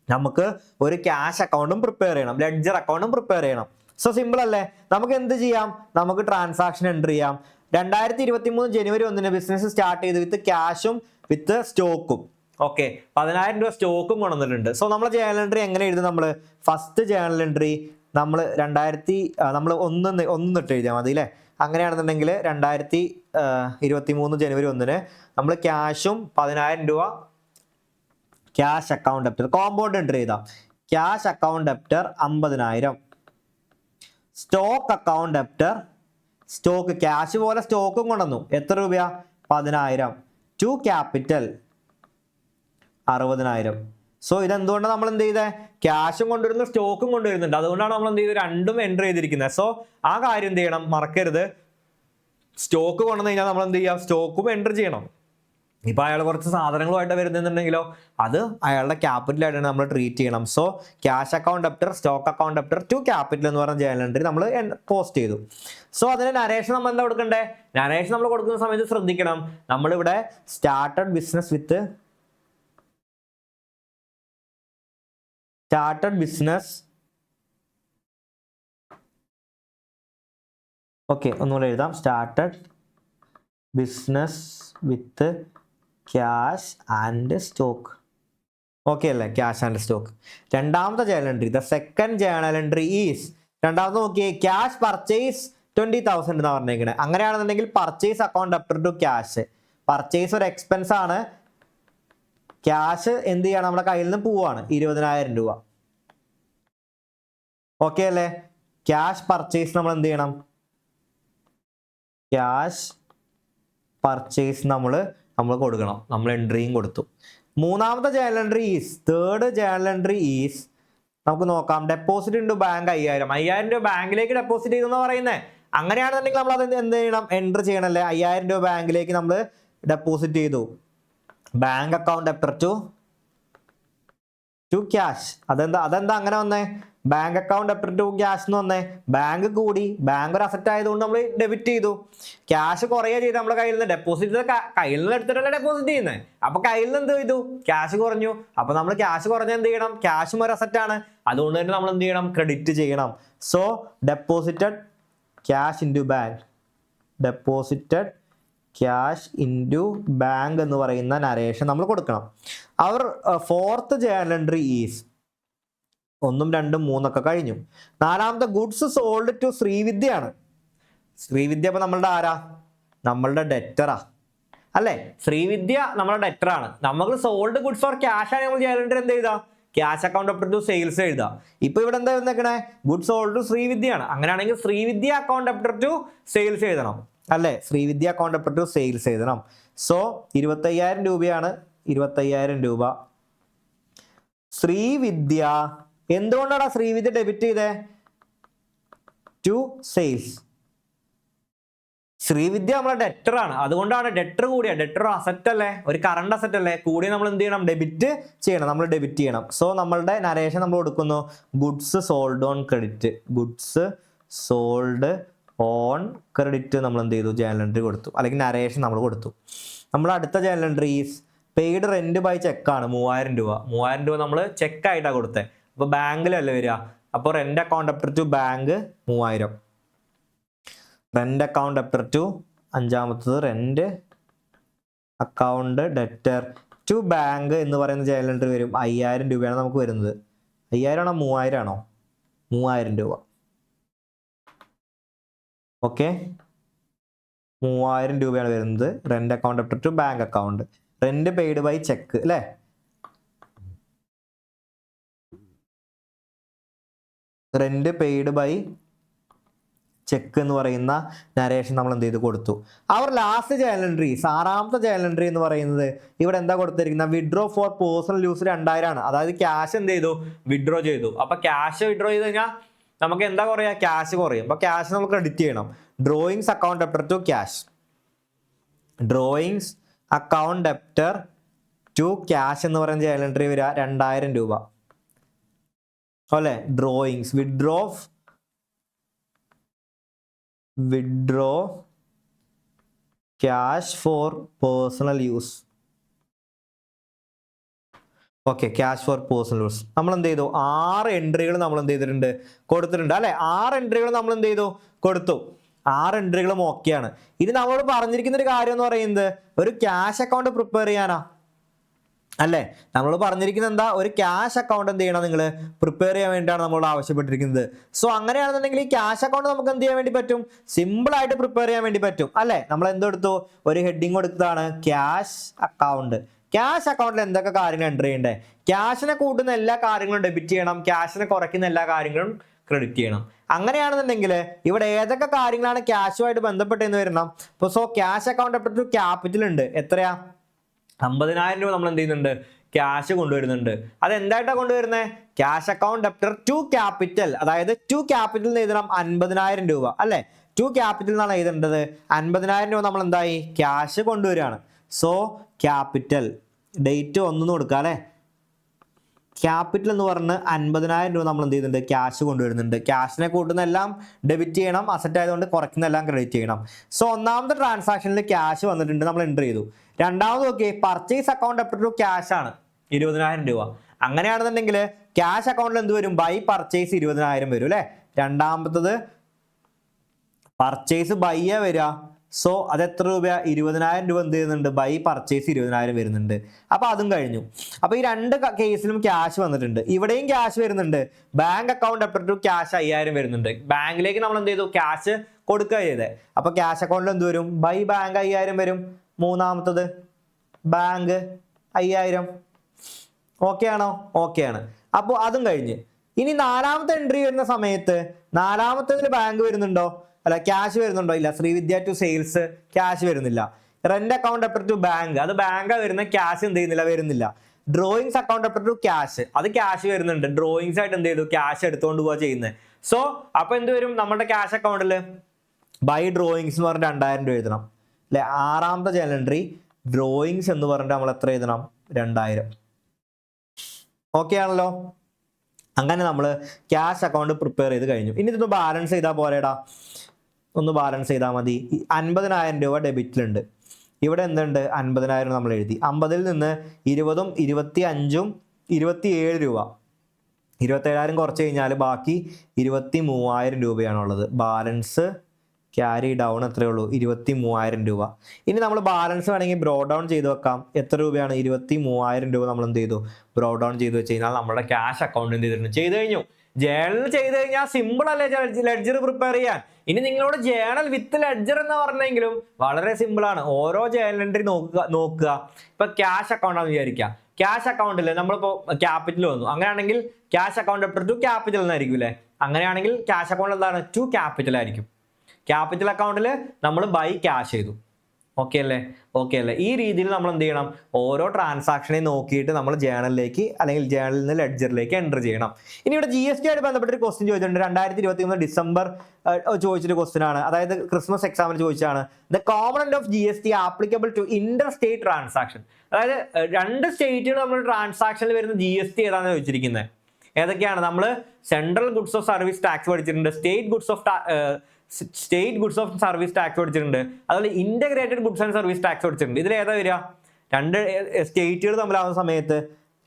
നമുക്ക് ഒരു ക്യാഷ് അക്കൗണ്ടും പ്രിപ്പയർ ചെയ്യണം, ലെഡ്ജർ അക്കൗണ്ടും പ്രിപ്പയർ ചെയ്യണം. സോ സിമ്പിൾ അല്ലേ? നമുക്ക് എന്ത് ചെയ്യാം? നമുക്ക് ട്രാൻസാക്ഷൻ എൻട്രി ചെയ്യാം. 2023 ജനുവരി 1 ബിസിനസ് സ്റ്റാർട്ട് ചെയ്ത് വിത്ത് ക്യാഷും വിത്ത് സ്റ്റോക്കും. ഓക്കെ, 10,000 രൂപ സ്റ്റോക്കും കൊണ്ടുവന്നിട്ടുണ്ട്. സോ നമ്മൾ ജേണൽ എൻട്രി എങ്ങനെ എഴുതും? നമ്മൾ ഫസ്റ്റ് ജേണൽ എൻട്രി നമ്മൾ 1 തൊട്ട് എഴുതിയാൽ മതി അല്ലേ? അങ്ങനെയാണെന്നുണ്ടെങ്കിൽ 2023 ജനുവരി 1 നമ്മൾ ക്യാഷും 10,000 രൂപ cash account debtor compound entry ചെയ്താം. Cash account debtor 50,000, stock account debtor stock cash പോലെ സ്റ്റോക്കും കൊണ്ടുവന്നു. എത്ര രൂപ? 10,000. To capital 60,000. സോ ഇതെന്തുകൊണ്ടാണ് നമ്മൾ എന്ത് ചെയ്തത്? ക്യാഷും കൊണ്ടുവരുന്നു സ്റ്റോക്കും കൊണ്ടുവരുന്നുണ്ട്. അതുകൊണ്ടാണ് നമ്മൾ എന്ത് ചെയ്ത് രണ്ടും എൻട്രി ചെയ്തിരിക്കുന്നത്. സോ ആ കാര്യം എന്ത് ചെയ്യണം? മറക്കരുത്. സ്റ്റോക്ക് കൊണ്ടുവന്നു കഴിഞ്ഞാൽ നമ്മൾ എന്ത് ചെയ്യാം? സ്റ്റോക്കും എൻട്രി ചെയ്യണം. ഇപ്പൊ അയാൾ കുറച്ച് സാധനങ്ങളുമായിട്ട് വരുന്നുണ്ടെങ്കിലോ അത് അയാളുടെ ക്യാപിറ്റലായിട്ടാണ് നമ്മൾ ട്രീറ്റ് ചെയ്യണം. So cash account debtor, stock account debtor to capital എന്ന് പറഞ്ഞ ജേണൽ എൻട്രി നമ്മൾ പോസ്റ്റ് ചെയ്തു. സോ അതിന് നരേഷൻ നമ്മൾ എന്താ കൊടുക്കണ്ടേ? നരേഷൻ നമ്മൾ കൊടുക്കുന്ന സമയത്ത് ശ്രദ്ധിക്കണം. നമ്മളിവിടെ സ്റ്റാർട്ടഡ് ബിസിനസ് ഓക്കെ ഒന്നുകൂടെ എഴുതാം. Started business with cash and stock. Okay അല്ലേ? Cash and stock. രണ്ടാമത്തെ journal entry, the second journal entry is, രണ്ടാമത് നോക്കിയേ, ക്യാഷ് പർച്ചേസ് 20,000 എന്നാണ് പറഞ്ഞേക്കുന്നത്. അങ്ങനെയാണെന്നുണ്ടെങ്കിൽ purchase account debtor to cash. Purchase ഒരു എക്സ്പെൻസ് ആണ്. ക്യാഷ് എന്ത് ചെയ്യണം? നമ്മുടെ കയ്യിൽ നിന്ന് പോവാണ് 20,000 രൂപ. ഓക്കെ അല്ലേ? ക്യാഷ് പർച്ചേസ് നമ്മൾ എന്ത് ചെയ്യണം? ക്യാഷ് പർച്ചേസ് നമ്മൾ കൊടുക്കണം. നമ്മൾ എൻട്രിയും കൊടുത്തു. മൂന്നാമത്തെ journal entry is, third journal entry is, നമുക്ക് നോക്കാം. ഡെപ്പോസിറ്റ് ഇൻടു ബാങ്ക് 5,000 രൂപ ബാങ്കിലേക്ക് ഡെപ്പോസിറ്റ് ചെയ്തെന്ന് പറയുന്നത്. അങ്ങനെയാണെന്നുണ്ടെങ്കിൽ നമ്മൾ അത് എന്ത് ചെയ്യണം? എൻട്രി ചെയ്യണല്ലേ? 5,000 രൂപ ബാങ്കിലേക്ക് നമ്മൾ ഡെപ്പോസിറ്റ് ചെയ്തു. Bank account debtor to cash. അതെന്താ അങ്ങനെ വന്നേ? Bank account debtor to cash എന്ന് വന്നേ. ബാങ്ക് കൂടി, ബാങ്ക് ഒരു അസറ്റ് ആയതുകൊണ്ട് നമ്മൾ ഡെബിറ്റ് ചെയ്തു. ക്യാഷ് കുറയുക ചെയ്ത് നമ്മുടെ കയ്യിൽ നിന്ന് ഡെപ്പോസിറ്റ് കയ്യിൽ നിന്ന് എടുത്തിട്ടല്ലേ ഡെപ്പോസിറ്റ് ചെയ്യുന്നത്. അപ്പൊ കയ്യിൽ നിന്ന് എന്ത് ചെയ്തു? ക്യാഷ് കുറഞ്ഞു. അപ്പൊ നമ്മൾ ക്യാഷ് കുറഞ്ഞ എന്ത് ചെയ്യണം? ക്യാഷും ഒരു അസറ്റ് ആണ്. അതുകൊണ്ട് തന്നെ നമ്മൾ എന്ത് ചെയ്യണം? ക്രെഡിറ്റ് ചെയ്യണം. So deposited cash into bank, deposited cash into bank എന്ന് പറയുന്ന നരേഷൻ നമ്മൾ കൊടുക്കണം. അവർ ഫോർത്ത് ജേണൽ എൻട്രി ഈസ്, 1, 2, 3 കഴിഞ്ഞു. നാലാമത്തെ ഗുഡ്സ് സോൾഡ് ടു ശ്രീവിദ്യയാണ്. ശ്രീവിദ്യ അപ്പൊ നമ്മളുടെ ആരാ? നമ്മളുടെ ഡെറ്ററാ അല്ലേ? ശ്രീവിദ്യ നമ്മുടെ ഡെറ്ററാണ്. നമ്മൾ സോൾഡ് ഗുഡ്സ് ഫോർ ക്യാഷ് ആണ് നമ്മൾ ജേണൽ എൻട്രി എന്ത് ചെയ്താ? Cash account debtor to sales എഴുതാം. ഇപ്പൊ ഇവിടെ എന്താ വന്നേക്കണേ? ഗുഡ്സ് സോൾഡ് ടു ശ്രീവിദ്യയാണ്. അങ്ങനെയാണെങ്കിൽ Srividya account debtor to sales എഴുതണം അല്ലേ? Srividya account debtor to sales എഴുതണം. സോ 25,000 രൂപയാണ്. 25,000 രൂപ ശ്രീവിദ്യ. എന്തുകൊണ്ടാണ് ശ്രീവിദ്യ ഡെബിറ്റ് ചെയ്തേ? To sales. ശ്രീവിദ്യ നമ്മളെ ഡെറ്റർ ആണ്, അതുകൊണ്ടാണ് ഡെറ്റർ കൂടിയ, ഡെറ്റർ അസറ്റ് അല്ലേ, ഒരു കറണ്ട് അസറ്റ് അല്ലേ, കൂടി നമ്മൾ എന്ത് ചെയ്യണം, ഡെബിറ്റ് ചെയ്യണം, നമ്മൾ ഡെബിറ്റ് ചെയ്യണം. സോ നമ്മളുടെ നരേഷൻ നമ്മൾ കൊടുക്കുന്നു goods sold on credit, goods sold on credit നമ്മൾ എന്ത് ചെയ്തു, ജേണൽ എൻട്രി കൊടുത്തു, അല്ലെങ്കിൽ നരേഷൻ നമ്മൾ കൊടുത്തു. നമ്മൾ അടുത്ത journal entry is paid rent by ചെക്കാണ് 3000 രൂപ. 3000 രൂപ നമ്മൾ ചെക്കായിട്ടാണ് കൊടുത്തത്, അപ്പോൾ ബാങ്കിലല്ലേ വരിക, അപ്പോൾ rent account അപ്റ്റർ to bank 3000, rent account അപ്റ്റർ to അഞ്ചാമത്തത് rent account debtor to bank എന്ന് പറയുന്ന ജേണൽ എൻട്രി വരും 5000 രൂപയാണ് നമുക്ക് വരുന്നത്. 5000 ആണോ 3000 ആണോ? 3000 രൂപ. ഓക്കെ, 3000 രൂപയാണ് വരുന്നത് rent account അപ്റ്റർ to bank account. Rent paid by cheque അല്ലേ, റെന്റ് പെയ്ഡ് ബൈ ചെക്ക് എന്ന് പറയുന്ന നരേഷൻ നമ്മൾ എന്ത് ചെയ്ത് കൊടുത്തു. അവർ ലാസ്റ്റ് ജേണൽ എൻട്രി, 6ാമത്തെ ജേണൽ എൻട്രി എന്ന് പറയുന്നത് ഇവിടെ എന്താ കൊടുത്തിരിക്കുന്നത്, വിഡ്രോ ഫോർ പേഴ്സണൽ യൂസ് 2000 ആണ്. അതായത് ക്യാഷ് എന്ത് ചെയ്തു, വിഡ്രോ ചെയ്തു. അപ്പൊ ക്യാഷ് വിഡ്രോ ചെയ്ത് കഴിഞ്ഞാൽ നമുക്ക് എന്താ കുറയുക, ക്യാഷ് കുറയും. അപ്പൊ ക്യാഷ് നമുക്ക് ക്രെഡിറ്റ് ചെയ്യണം. Drawings account debtor to cash, drawings account debtor to cash എന്ന് പറയുന്ന ജേണൽ എൻട്രി വരിക 2000 രൂപ അല്ലേ. Drawings withdraw cash for personal use. Okay, cash for personal use നമ്മൾ എന്ത് ചെയ്തു, 6 എൻട്രികൾ നമ്മൾ എന്ത് ചെയ്തിട്ടുണ്ട്, കൊടുത്തിട്ടുണ്ട് അല്ലെ. 6 എൻട്രികൾ നമ്മൾ എന്ത് ചെയ്തു, കൊടുത്തു. 6 എൻട്രികളും ഓക്കെയാണ്. ഇനി നമ്മളോട് പറഞ്ഞിരിക്കുന്ന ഒരു കാര്യം എന്ന് പറയുന്നത് ഒരു ക്യാഷ് അക്കൗണ്ട് പ്രിപ്പയർ ചെയ്യാനാ അല്ലേ. നമ്മൾ പറഞ്ഞിരിക്കുന്നത് എന്താ, ഒരു ക്യാഷ് അക്കൗണ്ട് എന്ത് ചെയ്യണം, നിങ്ങൾ പ്രിപ്പയർ ചെയ്യാൻ വേണ്ടിയാണ് നമ്മളോട് ആവശ്യപ്പെട്ടിരിക്കുന്നത്. സോ അങ്ങനെയാണെന്നുണ്ടെങ്കിൽ ഈ ക്യാഷ് അക്കൗണ്ട് നമുക്ക് എന്ത് ചെയ്യാൻ വേണ്ടി പറ്റും, സിമ്പിൾ ആയിട്ട് പ്രിപ്പയർ ചെയ്യാൻ വേണ്ടി പറ്റും അല്ലേ. നമ്മൾ എന്തെടുത്തു, ഒരു ഹെഡിങ് കൊടുത്തതാണ് ക്യാഷ് അക്കൗണ്ട്. ക്യാഷ് അക്കൗണ്ടിൽ എന്തൊക്കെ കാര്യങ്ങൾ എൻ്റർ ചെയ്യണ്ടേ, ക്യാഷിനെ കൂട്ടുന്ന എല്ലാ കാര്യങ്ങളും ഡെബിറ്റ് ചെയ്യണം, ക്യാഷിനെ കുറയ്ക്കുന്ന എല്ലാ കാര്യങ്ങളും ക്രെഡിറ്റ് ചെയ്യണം. അങ്ങനെയാണെന്നുണ്ടെങ്കിൽ ഇവിടെ ഏതൊക്കെ കാര്യങ്ങളാണ് ക്യാഷുമായിട്ട് ബന്ധപ്പെട്ടെന്ന് വരണം. ഇപ്പോൾ so cash account അപ്റ്റർ to capital ഉണ്ട്, എത്രയാ, 50000 രൂപ നമ്മൾ എന്ത് ചെയ്യുന്നുണ്ട്, ക്യാഷ് കൊണ്ടുവരുന്നുണ്ട്. അത് എന്തായിട്ടാണ് കൊണ്ടുവരുന്നത്, cash account debtor to capital, അതായത് ടു ക്യാപിറ്റൽ എഴുതണം 50000 രൂപ അല്ലെ. ടു ക്യാപിറ്റൽ എന്നാണ് എഴുതേണ്ടത്. 50000 രൂപ നമ്മൾ എന്തായി, ക്യാഷ് കൊണ്ടുവരികയാണ്. സോ ക്യാപിറ്റൽ ഡേറ്റ് 1 കൊടുക്കുക അല്ലെ. ക്യാപിറ്റൽ എന്ന് പറഞ്ഞ് 50000 രൂപ നമ്മൾ എന്ത് ചെയ്യുന്നുണ്ട്, ക്യാഷ് കൊണ്ടുവരുന്നുണ്ട്. ക്യാഷിനെ കൂട്ടുന്ന എല്ലാം ഡെബിറ്റ് ചെയ്യണം, അസറ്റ് ആയതുകൊണ്ട് കുറയ്ക്കുന്ന എല്ലാം ക്രെഡിറ്റ് ചെയ്യണം. സോ ഒന്നാമത്തെ ട്രാൻസാക്ഷനിൽ ക്യാഷ് വന്നിട്ടുണ്ട്, നമ്മൾ എൻ്റർ ചെയ്തു. രണ്ടാമത് നോക്കി പർച്ചേസ് അക്കൗണ്ട് അപ്റ്റർ ടു ക്യാഷ് ആണ് 20000 രൂപ. അങ്ങനെയാണെന്നുണ്ടെങ്കിൽ ക്യാഷ് അക്കൗണ്ടിൽ എന്ത് വരും, ബൈ പർച്ചേസ് 20000 വരും അല്ലെ. രണ്ടാമത്തത് പർച്ചേസ് ബൈയാ വരിക. സോ അത് എത്ര രൂപ, 20000 രൂപ എന്ത് ചെയ്യുന്നുണ്ട്, ബൈ പർച്ചേസ് 20000 വരുന്നുണ്ട്. അപ്പൊ അതും കഴിഞ്ഞു. അപ്പൊ ഈ രണ്ട് കേസിലും ക്യാഷ് വന്നിട്ടുണ്ട്, ഇവിടെയും ക്യാഷ് വരുന്നുണ്ട്. ബാങ്ക് അക്കൗണ്ട് അപ്റ്റർ ടു ക്യാഷ് 5000 വരുന്നുണ്ട്. ബാങ്കിലേക്ക് നമ്മൾ എന്ത് ചെയ്തു, ക്യാഷ് കൊടുക്കുക ചെയ്തേ. അപ്പൊ ക്യാഷ് അക്കൗണ്ടിൽ എന്ത് വരും, ബൈ ബാങ്ക് 5000 വരും. മൂന്നാമത്തത് ബാങ്ക് 5000. ഓക്കെ ആണോ? ഓക്കെ ആണ്. അപ്പോൾ അതും കഴിഞ്ഞ് ഇനി നാലാമത്തെ എൻട്രി വരുന്ന സമയത്ത് നാലാമത്തതിൽ ബാങ്ക് വരുന്നുണ്ടോ, അല്ല ക്യാഷ് വരുന്നുണ്ടോ? ഇല്ല. ശ്രീവിദ്യ ടു സെയിൽസ് ക്യാഷ് വരുന്നില്ല. റെന്റ് അക്കൗണ്ട് അപ്റ്റർ ടു ബാങ്ക്, അത് ബാങ്കാ വരുന്ന, ക്യാഷ് എന്ത് ചെയ്യുന്നില്ല, വരുന്നില്ല. ഡ്രോയിങ്സ് അക്കൗണ്ട് അപ്റ്റർ ടു ക്യാഷ്, അത് ക്യാഷ് വരുന്നുണ്ട്. ഡ്രോയിങ്സ് ആയിട്ട് എന്ത് ചെയ്തു, ക്യാഷ് എടുത്തുകൊണ്ട് പോവുക ചെയ്യുന്നത്. സോ അപ്പൊ എന്ത് വരും, നമ്മുടെ ക്യാഷ് അക്കൗണ്ടിൽ ബൈ ഡ്രോയിങ്സ് എന്ന് പറഞ്ഞിട്ട് 2000 രൂപ എഴുതണം അല്ലെ. ആറാമത്തെ ജേണൽ എൻട്രി ഡ്രോയിങ്സ് എന്ന് പറഞ്ഞിട്ട് നമ്മൾ എത്ര എഴുതണം, 2000. ഓക്കെ ആണല്ലോ. അങ്ങനെ നമ്മൾ ക്യാഷ് അക്കൗണ്ട് പ്രിപ്പയർ ചെയ്ത് കഴിഞ്ഞു. ഇനി ഇതൊന്ന് ബാലൻസ് ചെയ്താൽ പോരെടാ, ഒന്ന് ബാലൻസ് ചെയ്താൽ മതി. 50000 രൂപ ഡെബിറ്റിലുണ്ട്. ഇവിടെ എന്തുണ്ട്, 50000 നമ്മൾ എഴുതി. 50ൽ നിന്ന് 20ഉം 25ഉം 27 രൂപ. 27000 കുറച്ച് കഴിഞ്ഞാൽ ബാക്കി 23000 രൂപയാണുള്ളത്. ബാലൻസ് ക്യാരി ഡൗൺ എത്രയേ ഉള്ളൂ, 23000 രൂപ. ഇനി നമ്മൾ ബാലൻസ് വേണമെങ്കിൽ ബ്രോ ഡൗൺ ചെയ്ത് വെക്കാം. എത്ര രൂപയാണ്, 23000 രൂപ നമ്മൾ എന്ത് ചെയ്തു, ബ്രോ ഡൗൺ ചെയ്ത് വെച്ച് കഴിഞ്ഞാൽ നമ്മുടെ ക്യാഷ് അക്കൗണ്ട് എന്ത് ചെയ്തിട്ടുണ്ട്, ചെയ്ത് കഴിഞ്ഞു. ജേണൽ ചെയ്ത് കഴിഞ്ഞാൽ സിമ്പിൾ അല്ലേ ലെഡ്ജർ പ്രിപ്പയർ ചെയ്യാൻ. ഇനി നിങ്ങളോട് ജേണൽ വിത്ത് ലെഡ്ജർ എന്ന് പറഞ്ഞെങ്കിലും വളരെ സിമ്പിൾ ആണ്. ഓരോ ജേണൽ എൻട്രി നോക്കുക. ഇപ്പൊ ക്യാഷ് അക്കൗണ്ട് ആണെന്ന് വിചാരിക്കുക. ക്യാഷ് അക്കൗണ്ടിൽ നമ്മളിപ്പോ ക്യാപിറ്റൽ വന്നു, അങ്ങനെയാണെങ്കിൽ ക്യാഷ് അക്കൗണ്ട് അപ്റ്റർ ടു ക്യാപിറ്റൽ എന്നായിരിക്കും അല്ലേ. അങ്ങനെയാണെങ്കിൽ ക്യാഷ് അക്കൗണ്ട് എന്താണ്, ടു ക്യാപിറ്റൽ ആയിരിക്കും. ക്യാപിറ്റൽ അക്കൗണ്ടിൽ നമ്മൾ ബൈ ക്യാഷ് ചെയ്തു. ഓക്കെ അല്ലേ? ഓക്കെ അല്ലേ? ഈ രീതിയിൽ നമ്മൾ എന്ത് ചെയ്യണം? ഓരോ ട്രാൻസാക്ഷനെ നോക്കിയിട്ട് നമ്മൾ ജേണലിലേക്ക് അല്ലെങ്കിൽ ജേണലിൽ നിന്ന് ലെഡ്ജറിലേക്ക് എൻ്റർ ചെയ്യണം. ഇനി ഇവിടെ GST ആയിട്ട് ബന്ധപ്പെട്ട ഒരു ക്വസ്റ്റ്യൻ ചോദിച്ചിട്ടുണ്ട്. 2023 ഡിസംബർ ചോദിച്ചൊരു ക്വസ്റ്റ്യൻ ആണ്. അതായത് ക്രിസ്മസ് എക്സാമിന് ചോദിച്ചാണ്. The component of GST applicable to inter state transaction. അതായത് രണ്ട് സ്റ്റേറ്റുകൾ നമ്മൾ ട്രാൻസാക്ഷനിൽ വരുന്ന GST ഏതാണെന്ന് ചോദിച്ചിരിക്കുന്നത്. ഏതൊക്കെയാണ്? നമ്മൾ central goods of service tax പഠിച്ചിട്ടുണ്ട്, state goods of service tax പഠിച്ചിട്ടുണ്ട്, അതുപോലെ integrated goods and service tax പഠിച്ചിട്ടുണ്ട്. ഇതിൽ ഏതാ വരിക? രണ്ട് സ്റ്റേറ്റുകൾ തമ്മിലാവുന്ന സമയത്ത്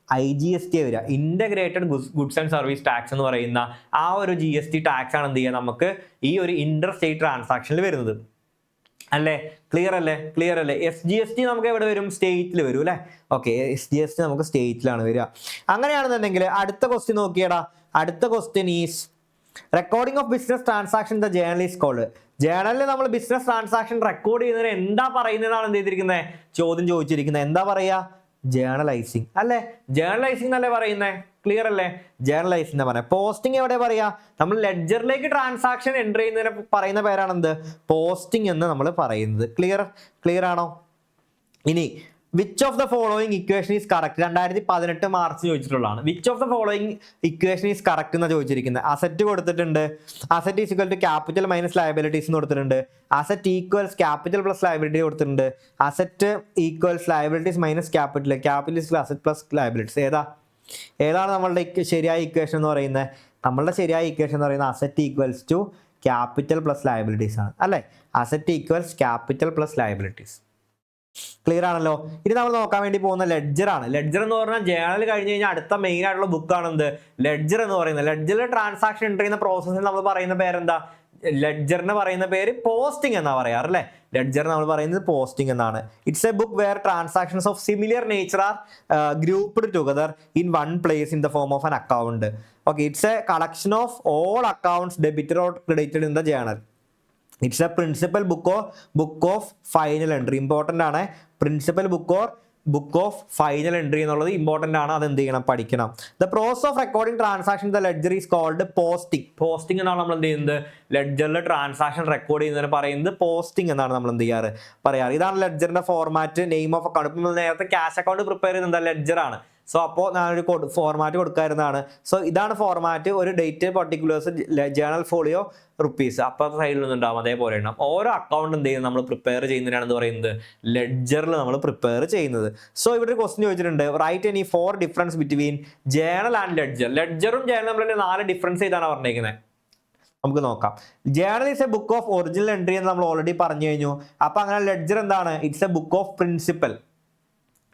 IGST വരിക. Integrated goods and service tax എന്ന് പറയുന്ന ആ ഒരു GST ടാക്സ് ആണ് എന്ത് ചെയ്യുക നമുക്ക് ഈ ഒരു ഇന്റർ സ്റ്റേറ്റ് ട്രാൻസാക്ഷനിൽ വരുന്നത്. അല്ലേ? ക്ലിയർ അല്ലേ? ക്ലിയർ അല്ലേ? SGST നമുക്ക് എവിടെ വരും? സ്റ്റേറ്റിൽ വരും അല്ലേ? ഓക്കെ, SGST നമുക്ക് സ്റ്റേറ്റിലാണ് വരിക. അങ്ങനെയാണെന്നുണ്ടെങ്കിൽ അടുത്ത ക്വസ്റ്റ്യൻ നോക്കിയടാ. അടുത്ത question is recording of business transaction the journal is called. ജേണലിൽ നമ്മൾ ബിസിനസ് ട്രാൻസാക്ഷൻ റെക്കോർഡ് ചെയ്യുന്നതിന് എന്താ പറയുന്നതാണ് എന്ത് ചെയ്തിരിക്കുന്നത്? ചോദ്യം ചോദിച്ചിരിക്കുന്നത്. എന്താ പറയുക? ജേണലൈസിങ് അല്ലേ? ജേണലൈസിംഗ് എന്നല്ലേ പറയുന്നത്? ക്ലിയർ അല്ലേ? ജേണലൈസിംഗ് എന്ന് പറയാം. പോസ്റ്റിംഗ് എവിടെ പറയാ? നമ്മൾ ലെഡ്ജറിലേക്ക് ട്രാൻസാക്ഷൻ എൻ്റർ ചെയ്യുന്നതിന് പറയുന്ന പേരാണ് എന്ത്? പോസ്റ്റിംഗ് എന്ന് നമ്മൾ പറയുന്നത്. ക്ലിയർ ആണോ? ഇനി which of the following equation is correct? 2018 March ചോദിച്ചിട്ടുള്ളതാണ്. Which of the following equation is correct എന്നാണ് ചോദിച്ചിരിക്കുന്നത്. അസറ്റ് കൊടുത്തിട്ടുണ്ട്. Asset is equal to capital minus liabilities എന്ന് കൊടുത്തിട്ടുണ്ട്. Asset equals capital plus liability കൊടുത്തിട്ടുണ്ട്. Asset equals liabilities minus capital is asset plus liabilities. ഏതാണ് നമ്മളുടെ ശരിയായ ഇക്വേഷൻ എന്ന് പറയുന്നത്? നമ്മളുടെ ശരിയായ ഇക്വേഷൻ എന്ന് പറയുന്നത് asset equals to capital plus liabilities ആണ് അല്ലേ? Asset equals capital plus liabilities. Clear ആണല്ലോ? ഇനി നമ്മൾ നോക്കാൻ വേണ്ടി പോകുന്ന ലെഡ്ജർ ആണ്. ലെഡ്ജർ എന്ന് പറഞ്ഞാൽ ജേണൽ കഴിഞ്ഞ് കഴിഞ്ഞാൽ അടുത്ത മെയിൻ ആയിട്ടുള്ള ബുക്കാണ് എന്ത്? ലെഡ്ജർ എന്ന് പറയുന്നത്. ലെഡ്ജറിൽ ട്രാൻസാക്ഷൻ എൻ്റർ ചെയ്യുന്ന പ്രോസസ്സിൽ നമ്മൾ പറയുന്ന പേരെന്താ? ലെഡ്ജറിന് പറയുന്ന പേര് പോസ്റ്റിംഗ് എന്നാ പറയാറ് അല്ലേ? ലെഡ്ജർ നമ്മൾ പറയുന്നത് പോസ്റ്റിംഗ് എന്നാണ്. It's a book where transactions of similar nature are grouped together in one place in the form of an account. Okay, it's a collection of all accounts debited or credited in the journal. It's a principal book of final entry. Important ആണ്. Principal book of final entry എന്നുള്ളത് important ആണ്. അത് എന്ത് ചെയ്യണം? പഠിക്കണം. The process of recording transaction the ledger is called posting. Posting എന്നാണ് നമ്മൾ എന്ത് ചെയ്യുന്നത്? ലെഡ്ജറിൽ ട്രാൻസാക്ഷൻ റെക്കോർഡ് ചെയ്യുന്നതിന് പറയുന്നത് പോസ്റ്റിംഗ് എന്നാണ് നമ്മൾ എന്ത് പറയാറ്. ഇതാണ് ലെഡ്ജറിന്റെ ഫോർമാറ്റ്. Name of account. ഇപ്പം നേരത്തെ ക്യാഷ് അക്കൗണ്ട് പ്രിപ്പയർ ചെയ്യുന്നത് എന്താ? ലെഡ്ജർ ആണ്. സോ അപ്പോൾ ഞാനൊരു ഫോർമാറ്റ് കൊടുക്കാവുന്നതാണ്. സോ ഇതാണ് ഫോർമാറ്റ്. ഒരു date particulars journal folio rupees അപ്പോൾ സൈഡിൽ നിന്നുണ്ടാവും. അതേപോലെ ഉണ്ടാവും. ഓരോ അക്കൗണ്ട് എന്ത് ചെയ്യുന്നത്? നമ്മൾ പ്രിപ്പയർ ചെയ്യുന്നതിനാണ് എന്ത് പറയുന്നത്? ലെഡ്ജറിൽ നമ്മൾ പ്രിപ്പയർ ചെയ്യുന്നത്. സോ ഇവിടെ ഒരു ക്വസ്റ്റ്യൻ ചോദിച്ചിട്ടുണ്ട്. Write any 4 difference between journal and ledger. ലെഡ്ജറും ജേണലും തമ്മിൽ 4 ഡിഫറൻസ് ചെയ്താണ് പറഞ്ഞിരിക്കുന്നത്. നമുക്ക് നോക്കാം. Journal is a book of original entry എന്ന് നമ്മൾ ഓൾറെഡി പറഞ്ഞു കഴിഞ്ഞു. അപ്പൊ അങ്ങനെ ലെഡ്ജർ എന്താണ്? It's a book of principal.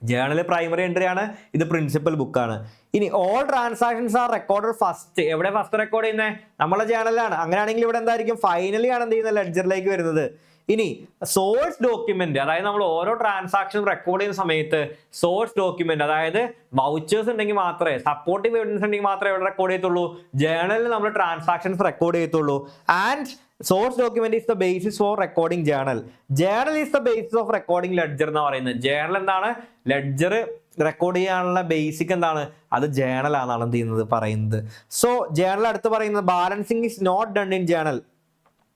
Journal primary entry ആണ്, ഇത് പ്രിൻസിപ്പൽ ബുക്കാണ്. ഇനി all transactions are record first. എവിടെ ഫസ്റ്റ് റെക്കോർഡ് ചെയ്യുന്നത്? നമ്മളെ ജേണലിലാണ്. അങ്ങനെയാണെങ്കിൽ ഇവിടെ എന്തായിരിക്കും? ഫൈനലി ആണ് എന്ത് ചെയ്യുന്നത്? ലെഡ്ജറിലേക്ക് വരുന്നത്. ഇനി സോഴ്സ് ഡോക്യുമെന്റ്, അതായത് നമ്മൾ ഓരോ ട്രാൻസാക്ഷനും റെക്കോർഡ് ചെയ്യുന്ന സമയത്ത് സോഴ്സ് ഡോക്യുമെന്റ്, അതായത് വൗച്ചേഴ്സ് ഉണ്ടെങ്കിൽ മാത്രമേ, സപ്പോർട്ടീവ് എവിഡൻസ് ഉണ്ടെങ്കിൽ മാത്രമേ എവിടെ റെക്കോർഡ് ചെയ്യത്തുള്ളൂ? ജേണലിൽ നമ്മൾ ട്രാൻസാക്ഷൻസ് റെക്കോർഡ് ചെയ്യത്തുള്ളൂ. And source document is the basis for recording journal. Journal is the basis of recording ledger എന്ന് പറയുന്നത്. ജേണൽ എന്താണ്? ലെഡ്ജർ റെക്കോർഡ് ചെയ്യാനുള്ള ബേസിക് എന്താണ്? അത് ജേണൽ ആണെന്നാണ് എന്ത് ചെയ്യുന്നത്? പറയുന്നത്. സോ ജേണൽ അടുത്ത് പറയുന്നത് balancing is not done in journal.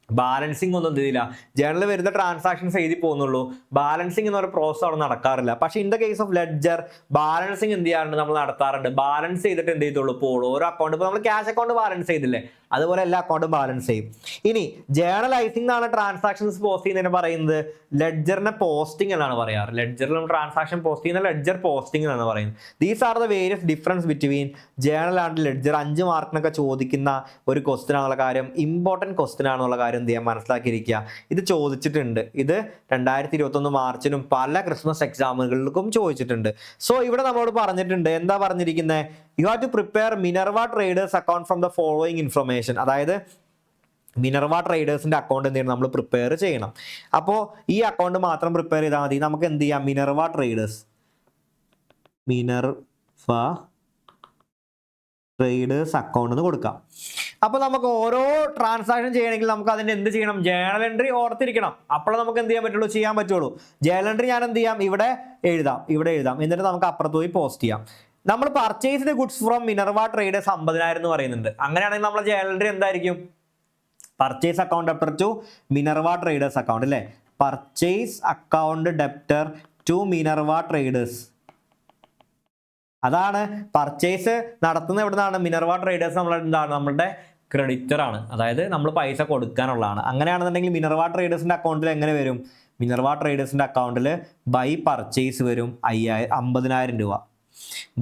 Balancing ഒന്നും എന്ത് ചെയ്യില്ല, ജേണലിൽ വരുന്ന ട്രാൻസാക്ഷൻസ് എഴുതി പോകുന്നുള്ളൂ. ബാലൻസിങ് എന്നൊരു പ്രോസസ് അവിടെ നടക്കാറില്ല. പക്ഷേ in the case of ledger balancing എന്ത് ചെയ്യാറുണ്ട്? നമ്മൾ നടത്താറുണ്ട്. ബാലൻസ് ചെയ്തിട്ട് എന്ത് ചെയ്തോളൂ? പോകുള്ളൂ. ഓരോ അക്കൗണ്ട്, ഇപ്പോൾ നമ്മൾ ക്യാഷ് അക്കൗണ്ട് ബാലൻസ് ചെയ്തില്ലേ, അതുപോലെ എല്ലാ അക്കൗണ്ടും ബാലൻസ് ചെയ്യും. ഇനി ജേണലൈസിംഗ് എന്നാണ് ട്രാൻസാക്ഷൻസ് പോസ്റ്റ് ചെയ്യുന്നതിന് പറയുന്നത്. ലെഡ്ജറിനെ പോസ്റ്റിംഗ് എന്നാണ് പറയാറ്. ലെഡ്ജറിൽ ട്രാൻസാക്ഷൻ പോസ്റ്റ് ചെയ്യുന്ന ലെഡ്ജർ പോസ്റ്റിംഗ് എന്നാണ് പറയുന്നത്. These are the various difference between journal and ledger. 5 മാർക്കിനൊക്കെ ചോദിക്കുന്ന ഒരു ക്വസ്റ്റ്യൻ ആണെന്നുള്ള കാര്യം, ഇമ്പോർട്ടൻറ്റ് ക്വസ്റ്റ്യൻ ആണെന്നുള്ള കാര്യം എന്ത് ചെയ്യാൻ മനസ്സിലാക്കിയിരിക്കുക. ഇത് ചോദിച്ചിട്ടുണ്ട്. ഇത് 2021 മാർച്ചിനും പല ക്രിസ്മസ് എക്സാമുകൾക്കും ചോദിച്ചിട്ടുണ്ട്. സോ ഇവിടെ നമ്മളോട് പറഞ്ഞിട്ടുണ്ട്, എന്താ പറഞ്ഞിരിക്കുന്നത്? You have to prepare Minerva traders account from the following information. അതായത് മിനർവ ട്രേഡേഴ്സിന്റെ അക്കൗണ്ട് എന്ത് ചെയ്യണം? നമ്മൾ പ്രിപ്പയർ ചെയ്യണം. അപ്പോൾ ഈ അക്കൗണ്ട് മാത്രം പ്രിപ്പയർ ചെയ്താൽ മതി. നമുക്ക് എന്ത് ചെയ്യാം? മിനർവ ട്രേഡേഴ്സ് അക്കൗണ്ട് എന്ന് കൊടുക്കാം. അപ്പോൾ നമുക്ക് ഓരോ ട്രാൻസാക്ഷൻ ചെയ്യണമെങ്കിൽ നമുക്ക് അതിന്റെ എന്ത് ചെയ്യണം? ജേണൽ എൻട്രി ഓർത്തിരിക്കണം. അപ്പോൾ നമുക്ക് എന്ത് ചെയ്യാൻ പറ്റുള്ളൂ? ചെയ്യാൻ പറ്റുള്ളൂ. ജേണൽ എൻട്രി ഞാൻ എന്ത് ചെയ്യാം? ഇവിടെ എഴുതാം. എന്നിട്ട് നമുക്ക് അപ്പുറത്ത് പോയി പോസ്റ്റ് ചെയ്യാം. നമ്മൾ purchased goods from Minerva Traders 50,000 എന്ന് പറയുന്നുണ്ട്. അങ്ങനെയാണെങ്കിൽ നമ്മളെ ജേണൽ എൻട്രി എന്തായിരിക്കും? പർച്ചേസ് അക്കൗണ്ട് അപ്പർ ടു മിനർവ ട്രേഡേഴ്സ് അക്കൗണ്ട് അല്ലേ? Purchase account debtor to Minerva Traders. അതാണ് പർച്ചേസ് നടത്തുന്നത് എവിടുന്നാണ്? മിനർവ ട്രേഡേഴ്സ് എന്താണ്? നമ്മളുടെ ക്രെഡിറ്റർ ആണ്, അതായത് നമ്മൾ പൈസ കൊടുക്കാനുള്ളതാണ്. അങ്ങനെയാണെന്നുണ്ടെങ്കിൽ മിനർവ ട്രേഡേഴ്സിന്റെ അക്കൗണ്ടിൽ എങ്ങനെ വരും? മിനർവ ട്രേഡേഴ്സിന്റെ അക്കൗണ്ടിൽ ബൈ പർച്ചേസ് വരും 50,000 രൂപ.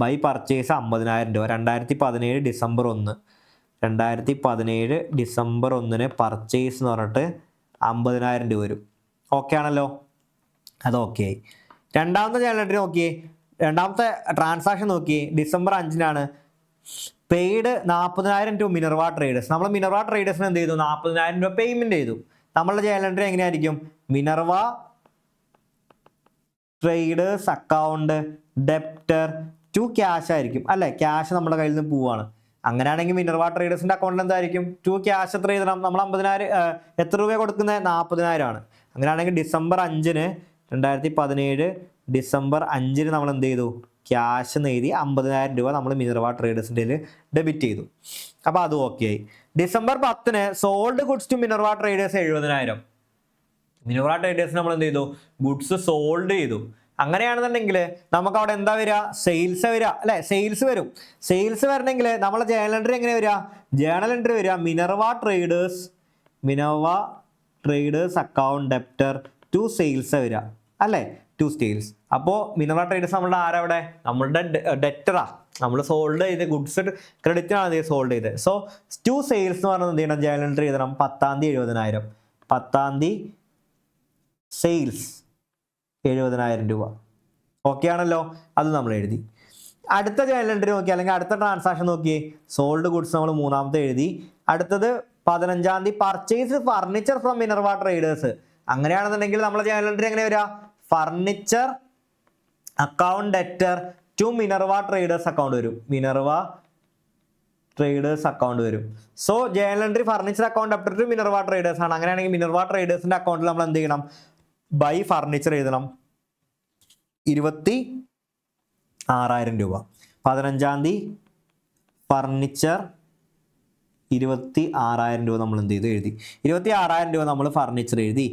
ബൈ പർച്ചേസ് 50,000 രൂപ. 2017 ഡിസംബർ 1, 2017 ഡിസംബർ 1 പർച്ചേസ് എന്ന് പറഞ്ഞിട്ട് 50,000 രൂപ വരും. ഓക്കെ ആണല്ലോ, അത് ഓക്കെ ആയി. രണ്ടാമത്തെ ജേണൽ എൻട്രി നോക്കിയേ, രണ്ടാമത്തെ ട്രാൻസാക്ഷൻ നോക്കിയേ, December 5 paid 40,000 to Minerva traders. നമ്മൾ മിനർവ ട്രേഡേഴ്സിന് എന്ത് ചെയ്തു? 40,000 രൂപ പേയ്മെന്റ് ചെയ്തു. നമ്മളുടെ ജേണൽ എൻട്രി എങ്ങനെയായിരിക്കും? Minerva traders account debtor to cash ആയിരിക്കും അല്ലേ? ക്യാഷ് നമ്മുടെ കയ്യിൽ നിന്ന് പോവാണ്. അങ്ങനെയാണെങ്കിൽ മിനർവ ട്രേഡേഴ്സിന്റെ അക്കൗണ്ടിൽ എന്തായിരിക്കും? ടു ക്യാഷ് എത്ര എഴുതണം? നമ്മൾ 50,000 എത്ര രൂപ കൊടുക്കുന്നത്? 40,000 ആണ്. അങ്ങനെയാണെങ്കിൽ ഡിസംബർ 5 2017 ഡിസംബർ 5 നമ്മൾ എന്ത് ചെയ്തു? ക്യാഷ് എഴുതി 50,000 രൂപ നമ്മൾ മിനർവ ട്രേഡേഴ്സിൻ്റെ ഡെബിറ്റ് ചെയ്തു. അപ്പോൾ അത് ഓക്കെ ആയി. December 10 sold goods to Minerva traders 70,000. Minerva traders നമ്മൾ എന്ത് ചെയ്തു? ഗുഡ്സ് സോൾഡ് ചെയ്തു. അങ്ങനെയാണെന്നുണ്ടെങ്കിൽ നമുക്ക് അവിടെ എന്താ വരിക? സെയിൽസ് വരിക അല്ലേ? സെയിൽസ് വരും. സെയിൽസ് വരണമെങ്കിൽ നമ്മളെ ജേണൽ എൻട്രി എങ്ങനെ വരിക? ജേണൽ എൻട്രി വരിക Minerva traders account debtor to sales വരിക അല്ലേ? To sales. അപ്പോൾ മിനർവ ട്രേഡേഴ്സ് നമ്മളുടെ ആരവിടെ? നമ്മളുടെ ഡെറ്ററാ. നമ്മൾ സോൾഡ് ചെയ്ത് ഗുഡ്സ് ക്രെഡിറ്റിനാണ് സോൾഡ് ചെയ്തത്. സോ ടു സെയിൽസ് എന്ന് പറയുന്നത് എന്ത് ചെയ്യണം? ജേണൽ എൻട്രി എഴുതണം 10 70,000. 10 സെയിൽസ് 70,000 രൂപ. ഓക്കെ ആണല്ലോ, അത് നമ്മൾ എഴുതി. അടുത്ത ജേണൽ എൻട്രി നോക്കി, അല്ലെങ്കിൽ അടുത്ത ട്രാൻസാക്ഷൻ നോക്കിയേ. സോൾഡ് ഗുഡ്സ് നമ്മൾ 3ാമത്തെ എഴുതി. അടുത്തത് 15 purchase furniture from Minerva traders. അങ്ങനെയാണെന്നുണ്ടെങ്കിൽ നമ്മളെ ജേണൽ എൻട്രി എങ്ങനെ വരിക? Furniture account debtor to Minerva traders account വരും. മിനർവ ട്രേഡേഴ്സ് അക്കൗണ്ട് വരും. So journal entry furniture account debtor to Minerva traders ആണ്. അങ്ങനെയാണെങ്കിൽ മിനർവ ട്രേഡേഴ്സിന്റെ അക്കൗണ്ടിൽ നമ്മൾ എന്ത് ചെയ്യണം? ബൈ ഫർണിച്ചർ എഴുതണം 26,000 രൂപ. 15 ഫർണിച്ചർ 26,000 രൂപ നമ്മൾ എന്ത് ചെയ്തു? എഴുതി. 26,000 രൂപ നമ്മൾ ഫർണിച്ചർ എഴുതി.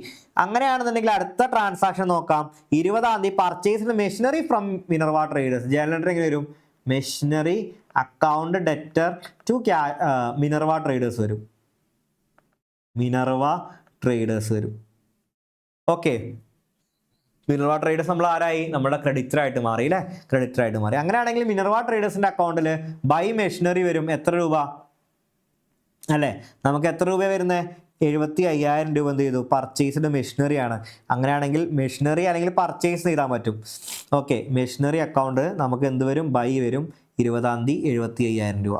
അങ്ങനെയാണെന്നുണ്ടെങ്കിൽ അടുത്ത ട്രാൻസാക്ഷൻ നോക്കാം. 20 purchase machinery from Minerva traders. Journal entry എങ്ങനെ വരും? Machinery account debtor to Minerva traders വരും. മിനർവ ട്രേഡേഴ്സ് വരും. ഓക്കെ, മിനർവ ട്രേഡേഴ്സ് നമ്മൾ ആരായി? നമ്മുടെ ക്രെഡിറ്റർ ആയിട്ട് മാറി അല്ലേ? ക്രെഡിറ്റർ ആയിട്ട് മാറി. അങ്ങനെയാണെങ്കിൽ മിനർവ ട്രേഡേഴ്സിന്റെ അക്കൗണ്ടിൽ ബൈ മെഷീനറി വരും. എത്ര രൂപ അല്ലേ? നമുക്ക് എത്ര രൂപ വരുന്നത്? 75,000 രൂപ എന്ത് ചെയ്തു? പർച്ചേസ്ഡ് മെഷീനറി ആണ്. അങ്ങനെയാണെങ്കിൽ മെഷീനറി അല്ലെങ്കിൽ പർച്ചേസ് ചെയ്താൽ പറ്റും. ഓക്കെ, മെഷീനറി അക്കൗണ്ട് നമുക്ക് എന്ത് വരും? ബൈ വരും 20 75,000 രൂപ.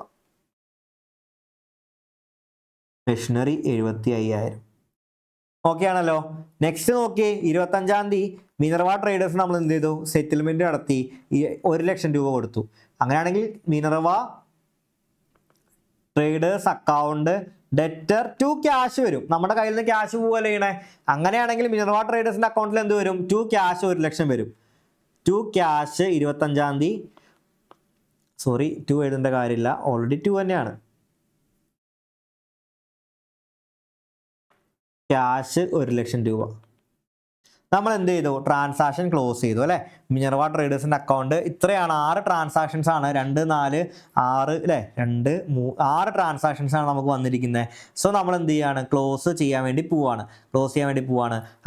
മെഷീനറി 75,000. ഓക്കെ ആണല്ലോ. നെക്സ്റ്റ് നോക്കി, 25 മിനർവ ട്രേഡേഴ്സ് നമ്മൾ എന്ത് ചെയ്തു? സെറ്റിൽമെന്റ് നടത്തി 1,00,000 രൂപ കൊടുത്തു. അങ്ങനെയാണെങ്കിൽ Minerva traders account debtor to cash വരും. നമ്മുടെ കയ്യിൽ നിന്ന് ക്യാഷ് പോവല്ലേ ചെയ്യണേ? അങ്ങനെയാണെങ്കിൽ മിനർവ ട്രേഡേഴ്സിന്റെ അക്കൗണ്ടിൽ എന്ത് വരും? ടു ക്യാഷ് 1,00,000 വരും. ടു ക്യാഷ് 25 സോറി, 2 എഴുതേണ്ട കാര്യമില്ല, ഓൾറെഡി 2 തന്നെയാണ്. ക്യാഷ് 1,00,000 രൂപ നമ്മൾ എന്ത് ചെയ്തു? ട്രാൻസാക്ഷൻ ക്ലോസ് ചെയ്തു അല്ലേ? മിനർവ ട്രേഡേഴ്സിന്റെ അക്കൗണ്ട് ഇത്രയാണ്. 6 ട്രാൻസാക്ഷൻസ് ആണ്. 2 4 6 അല്ലേ? 2 3 6 ട്രാൻസാക്ഷൻസ് ആണ് നമുക്ക് വന്നിരിക്കുന്നത്. സോ നമ്മൾ എന്ത് ചെയ്യാണ്? ക്ലോസ് ചെയ്യാൻ വേണ്ടി പോവാണ്.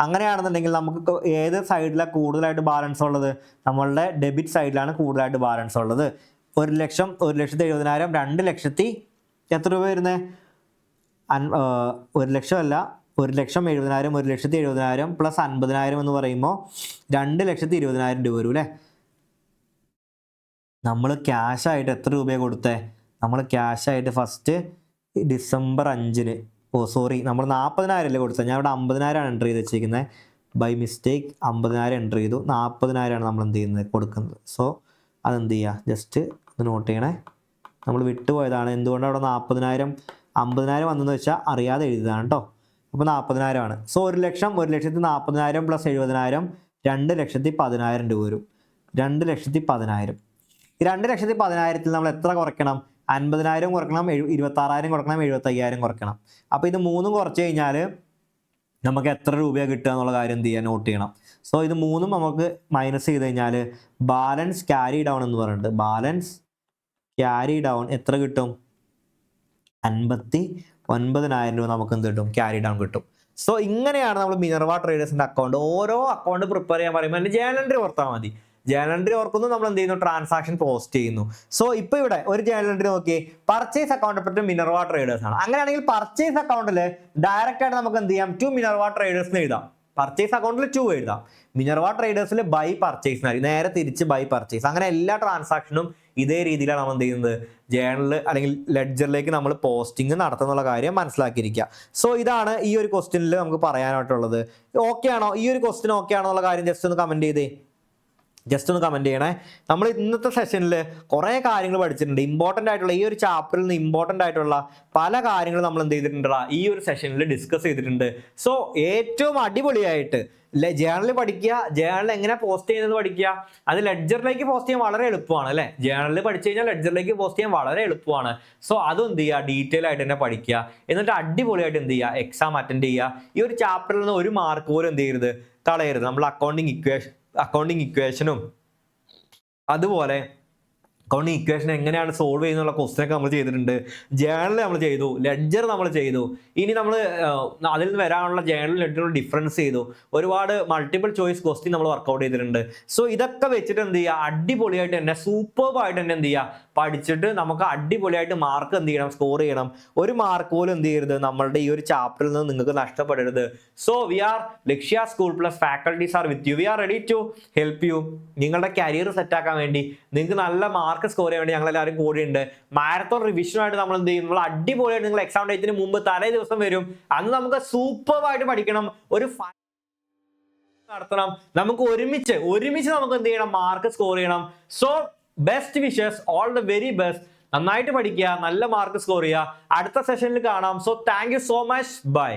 അങ്ങനെയാണെന്നുണ്ടെങ്കിൽ നമുക്ക് ഏത് സൈഡിലാണ് കൂടുതലായിട്ട് ബാലൻസ് ഉള്ളത്? നമ്മളുടെ ഡെബിറ്റ് സൈഡിലാണ് കൂടുതലായിട്ട് ബാലൻസ് ഉള്ളത്. 1,00,000 1,70,000 2 ലക്ഷത്തി എത്ര രൂപ വരുന്നത്? 1,00,000 അല്ല, 1,70,000 1,70,000 പ്ലസ് 50,000 എന്ന് പറയുമ്പോൾ 2,20,000 രൂപ വരും അല്ലേ? നമ്മൾ ക്യാഷായിട്ട് എത്ര രൂപയാണ് കൊടുത്തേ? നമ്മൾ ക്യാഷായിട്ട് ഫസ്റ്റ് ഡിസംബർ 5 നമ്മൾ 40,000 അല്ലേ കൊടുത്തത്? ഞാൻ ഇവിടെ 50,000 ആണ് എൻ്റർ ചെയ്ത് വെച്ചിരിക്കുന്നത്. ബൈ മിസ്റ്റേക്ക് 50,000 എൻ്റർ ചെയ്തു. 40,000 ആണ് നമ്മൾ എന്ത് ചെയ്യുന്നത്? കൊടുക്കുന്നത്. സോ അതെന്ത് ചെയ്യുക? ജസ്റ്റ് ഇത് നോട്ട് ചെയ്യണേ. നമ്മൾ വിട്ടുപോയതാണ്. എന്തുകൊണ്ടാണ് അവിടെ 40,000 50,000 വന്നെന്ന് വെച്ചാൽ അറിയാതെ എഴുതിയതാണ് കേട്ടോ. അപ്പോൾ 40,000 ആണ്. സോ 1,00,000 1,40,000 പ്ലസ് 70,000 2,10,000 രൂപ വരും. 2,10,000. ഈ 2,10,000 നമ്മൾ എത്ര കുറയ്ക്കണം? 50,000 കുറയ്ക്കണം, 26,000 കുറയ്ക്കണം, 75,000 കുറയ്ക്കണം. അപ്പോൾ ഇത് 3 കുറച്ച് കഴിഞ്ഞാൽ നമുക്ക് എത്ര രൂപയാണ് കിട്ടുക എന്നുള്ള കാര്യം എന്ത് ചെയ്യുക, നോട്ട് ചെയ്യണം. സോ ഇത് മൂന്നും നമുക്ക് മൈനസ് ചെയ്ത് കഴിഞ്ഞാൽ ബാലൻസ് ക്യാരി ഡൗൺ എന്ന് പറയുന്നത്, ബാലൻസ് ക്യാരി ഡൗൺ എത്ര കിട്ടും, 59,000 രൂപ നമുക്ക് എന്ത് കിട്ടും, ക്യാരി ഡൗൺ കിട്ടും. സോ ഇങ്ങനെയാണ് നമ്മൾ മിനർവ ട്രേഡേഴ്സിന്റെ അക്കൗണ്ട്. ഓരോ അക്കൗണ്ട് പ്രിപ്പയർ ചെയ്യാൻ പറയുമ്പോൾ അതിന്റെ ജേണൽ എൻട്രി ഓർത്താൽ മതി. ജേണൽ എൻട്രി ഓർക്കുന്നു, നമ്മൾ എന്ത് ചെയ്യുന്നു, ട്രാൻസാക്ഷൻ പോസ്റ്റ് ചെയ്യുന്നു. സോ ഇപ്പൊ ഇവിടെ ഒരു ജേണൽ എൻട്രി നോക്കി, പർച്ചേസ് അക്കൗണ്ട് പറ്റി മിനർവ ട്രേഡേഴ്സ് ആണ്. അങ്ങനെയാണെങ്കിൽ പർച്ചേസ് അക്കൗണ്ടിൽ ഡയറക്റ്റ് ആയിട്ട് നമുക്ക് എന്ത് ചെയ്യാം, ടു മിനർവ ട്രേഡേഴ്സ് എഴുതാം. പർച്ചേസ് അക്കൗണ്ടിൽ 2 എഴുതാം, മിനർവ ട്രേഡേഴ്സിൽ ബൈ പർച്ചേസ്, നേരെ തിരിച്ച് ബൈ പർച്ചേസ്. അങ്ങനെ എല്ലാ ട്രാൻസാക്ഷനും ഇതേ രീതിയിലാണ് നമ്മൾ എന്ത് ചെയ്യുന്നത്, ജേണലിൽ അല്ലെങ്കിൽ ലെഡ്ജറിലേക്ക് നമ്മൾ പോസ്റ്റിംഗ് നടത്തുന്നുള്ള കാര്യം മനസ്സിലാക്കിയിരിക്കുക. സോ ഇതാണ് ഈ ഒരു ക്വസ്റ്റ്യനിൽ നമുക്ക് പറയാനായിട്ടുള്ളത്. ഓക്കെ ആണോ? ഈ ഒരു ക്വസ്റ്റ്യൻ ഓക്കെ ആണോ എന്നുള്ള കാര്യം ജസ്റ്റ് ഒന്ന് കമന്റ് ചെയ്തേ, ജസ്റ്റ് ഒന്ന് കമന്റ് ചെയ്യണേ. നമ്മൾ ഇന്നത്തെ സെഷനിൽ കുറേ കാര്യങ്ങൾ പഠിച്ചിട്ടുണ്ട്. ഇമ്പോർട്ടൻ്റ് ആയിട്ടുള്ള ഈ ഒരു ചാപ്റ്ററിൽ നിന്ന് ഇമ്പോർട്ടൻ്റ് ആയിട്ടുള്ള പല കാര്യങ്ങളും നമ്മൾ എന്ത് ചെയ്തിട്ടുണ്ട്, ഈ ഒരു സെഷനിൽ ഡിസ്കസ് ചെയ്തിട്ടുണ്ട്. സോ ഏറ്റവും അടിപൊളിയായിട്ട് ജേണൽ പഠിക്കുക, ജേണൽ എങ്ങനെ പോസ്റ്റ് ചെയ്യുന്നത് പഠിക്കുക. അത് ലെഡ്ജറിലേക്ക് പോസ്റ്റ് ചെയ്യാൻ വളരെ എളുപ്പമാണ് അല്ലേ, ജേണലിൽ പഠിച്ചു കഴിഞ്ഞാൽ ലെഡ്ജറിലേക്ക് പോസ്റ്റ് ചെയ്യാൻ വളരെ എളുപ്പമാണ്. സോ അതും എന്ത് ചെയ്യുക, ഡീറ്റെയിൽ ആയിട്ട് തന്നെ പഠിക്കുക. എന്നിട്ട് അടിപൊളിയായിട്ട് എന്ത് ചെയ്യുക, എക്സാം അറ്റൻഡ് ചെയ്യുക. ഈ ഒരു ചാപ്റ്ററിൽ നിന്ന് ഒരു മാർക്ക് പോലും എന്ത് ചെയ്യരുത്, കളയരുത്. നമ്മൾ അക്കൗണ്ടിങ് ഇക്വേഷനും അതുപോലെ അക്കൗണ്ടിങ് ഇക്വേഷൻ എങ്ങനെയാണ് സോൾവ് ചെയ്യുന്നുള്ള ക്വസ്റ്റ്യൻ ഒക്കെ നമ്മൾ ചെയ്തിട്ടുണ്ട്. ജേണൽ നമ്മൾ ചെയ്തു, ലെഡ്ജർ നമ്മൾ ചെയ്തു. ഇനി നമ്മൾ അതിൽ നിന്ന് വരാനുള്ള ജേണൽ ലെഡ്ജറും ഡിഫറൻസ് ചെയ്തു. ഒരുപാട് മൾട്ടിപ്പിൾ ചോയ്സ് ക്വസ്റ്റ്യൻ നമ്മൾ വർക്കൗട്ട് ചെയ്തിട്ടുണ്ട്. സോ ഇതൊക്കെ വെച്ചിട്ട് എന്ത് ചെയ്യുക, അടിപൊളിയായിട്ട് തന്നെ സൂപ്പർബായിട്ട് തന്നെ എന്ത് ചെയ്യുക, പഠിച്ചിട്ട് നമുക്ക് അടിപൊളിയായിട്ട് മാർക്ക് എന്ത് ചെയ്യണം, സ്കോർ ചെയ്യണം. ഒരു മാർക്ക് പോലും എന്ത് ചെയ്യരുത്, നമ്മളുടെ ഈ ഒരു ചാപ്റ്ററിൽ നിന്ന് നിങ്ങൾക്ക് നഷ്ടപ്പെടരുത്. So we are Lakshya school plus faculties are with you. We are ready to help you. നിങ്ങളുടെ കരിയർ സെറ്റ് ആക്കാൻ വേണ്ടി, നിങ്ങൾക്ക് നല്ല മാർക്ക് സ്കോർ ചെയ്യാൻ വേണ്ടി ഞങ്ങൾ എല്ലാവരും കൂടിയുണ്ട്. മാരത്തോൺ റിവിഷനുമായിട്ട് നമ്മൾ എന്ത് ചെയ്യും, നമ്മൾ അടിപൊളിയായിട്ട് നിങ്ങൾ എക്സാം ഡേറ്റിന് മുമ്പ് തലേ ദിവസം വരും. അന്ന് നമുക്ക് സൂപ്പർബായിട്ട് പഠിക്കണം, ഒരു നടത്തണം. നമുക്ക് ഒരുമിച്ച് നമുക്ക് എന്ത് ചെയ്യണം, മാർക്ക് സ്കോർ ചെയ്യണം. So best wishes, all the very best. നന്നായിട്ട് പഠിക്കുക, നല്ല മാർക്ക് സ്കോർ ചെയ്യുക. അടുത്ത സെഷനിൽ കാണാം. So thank you so much, by.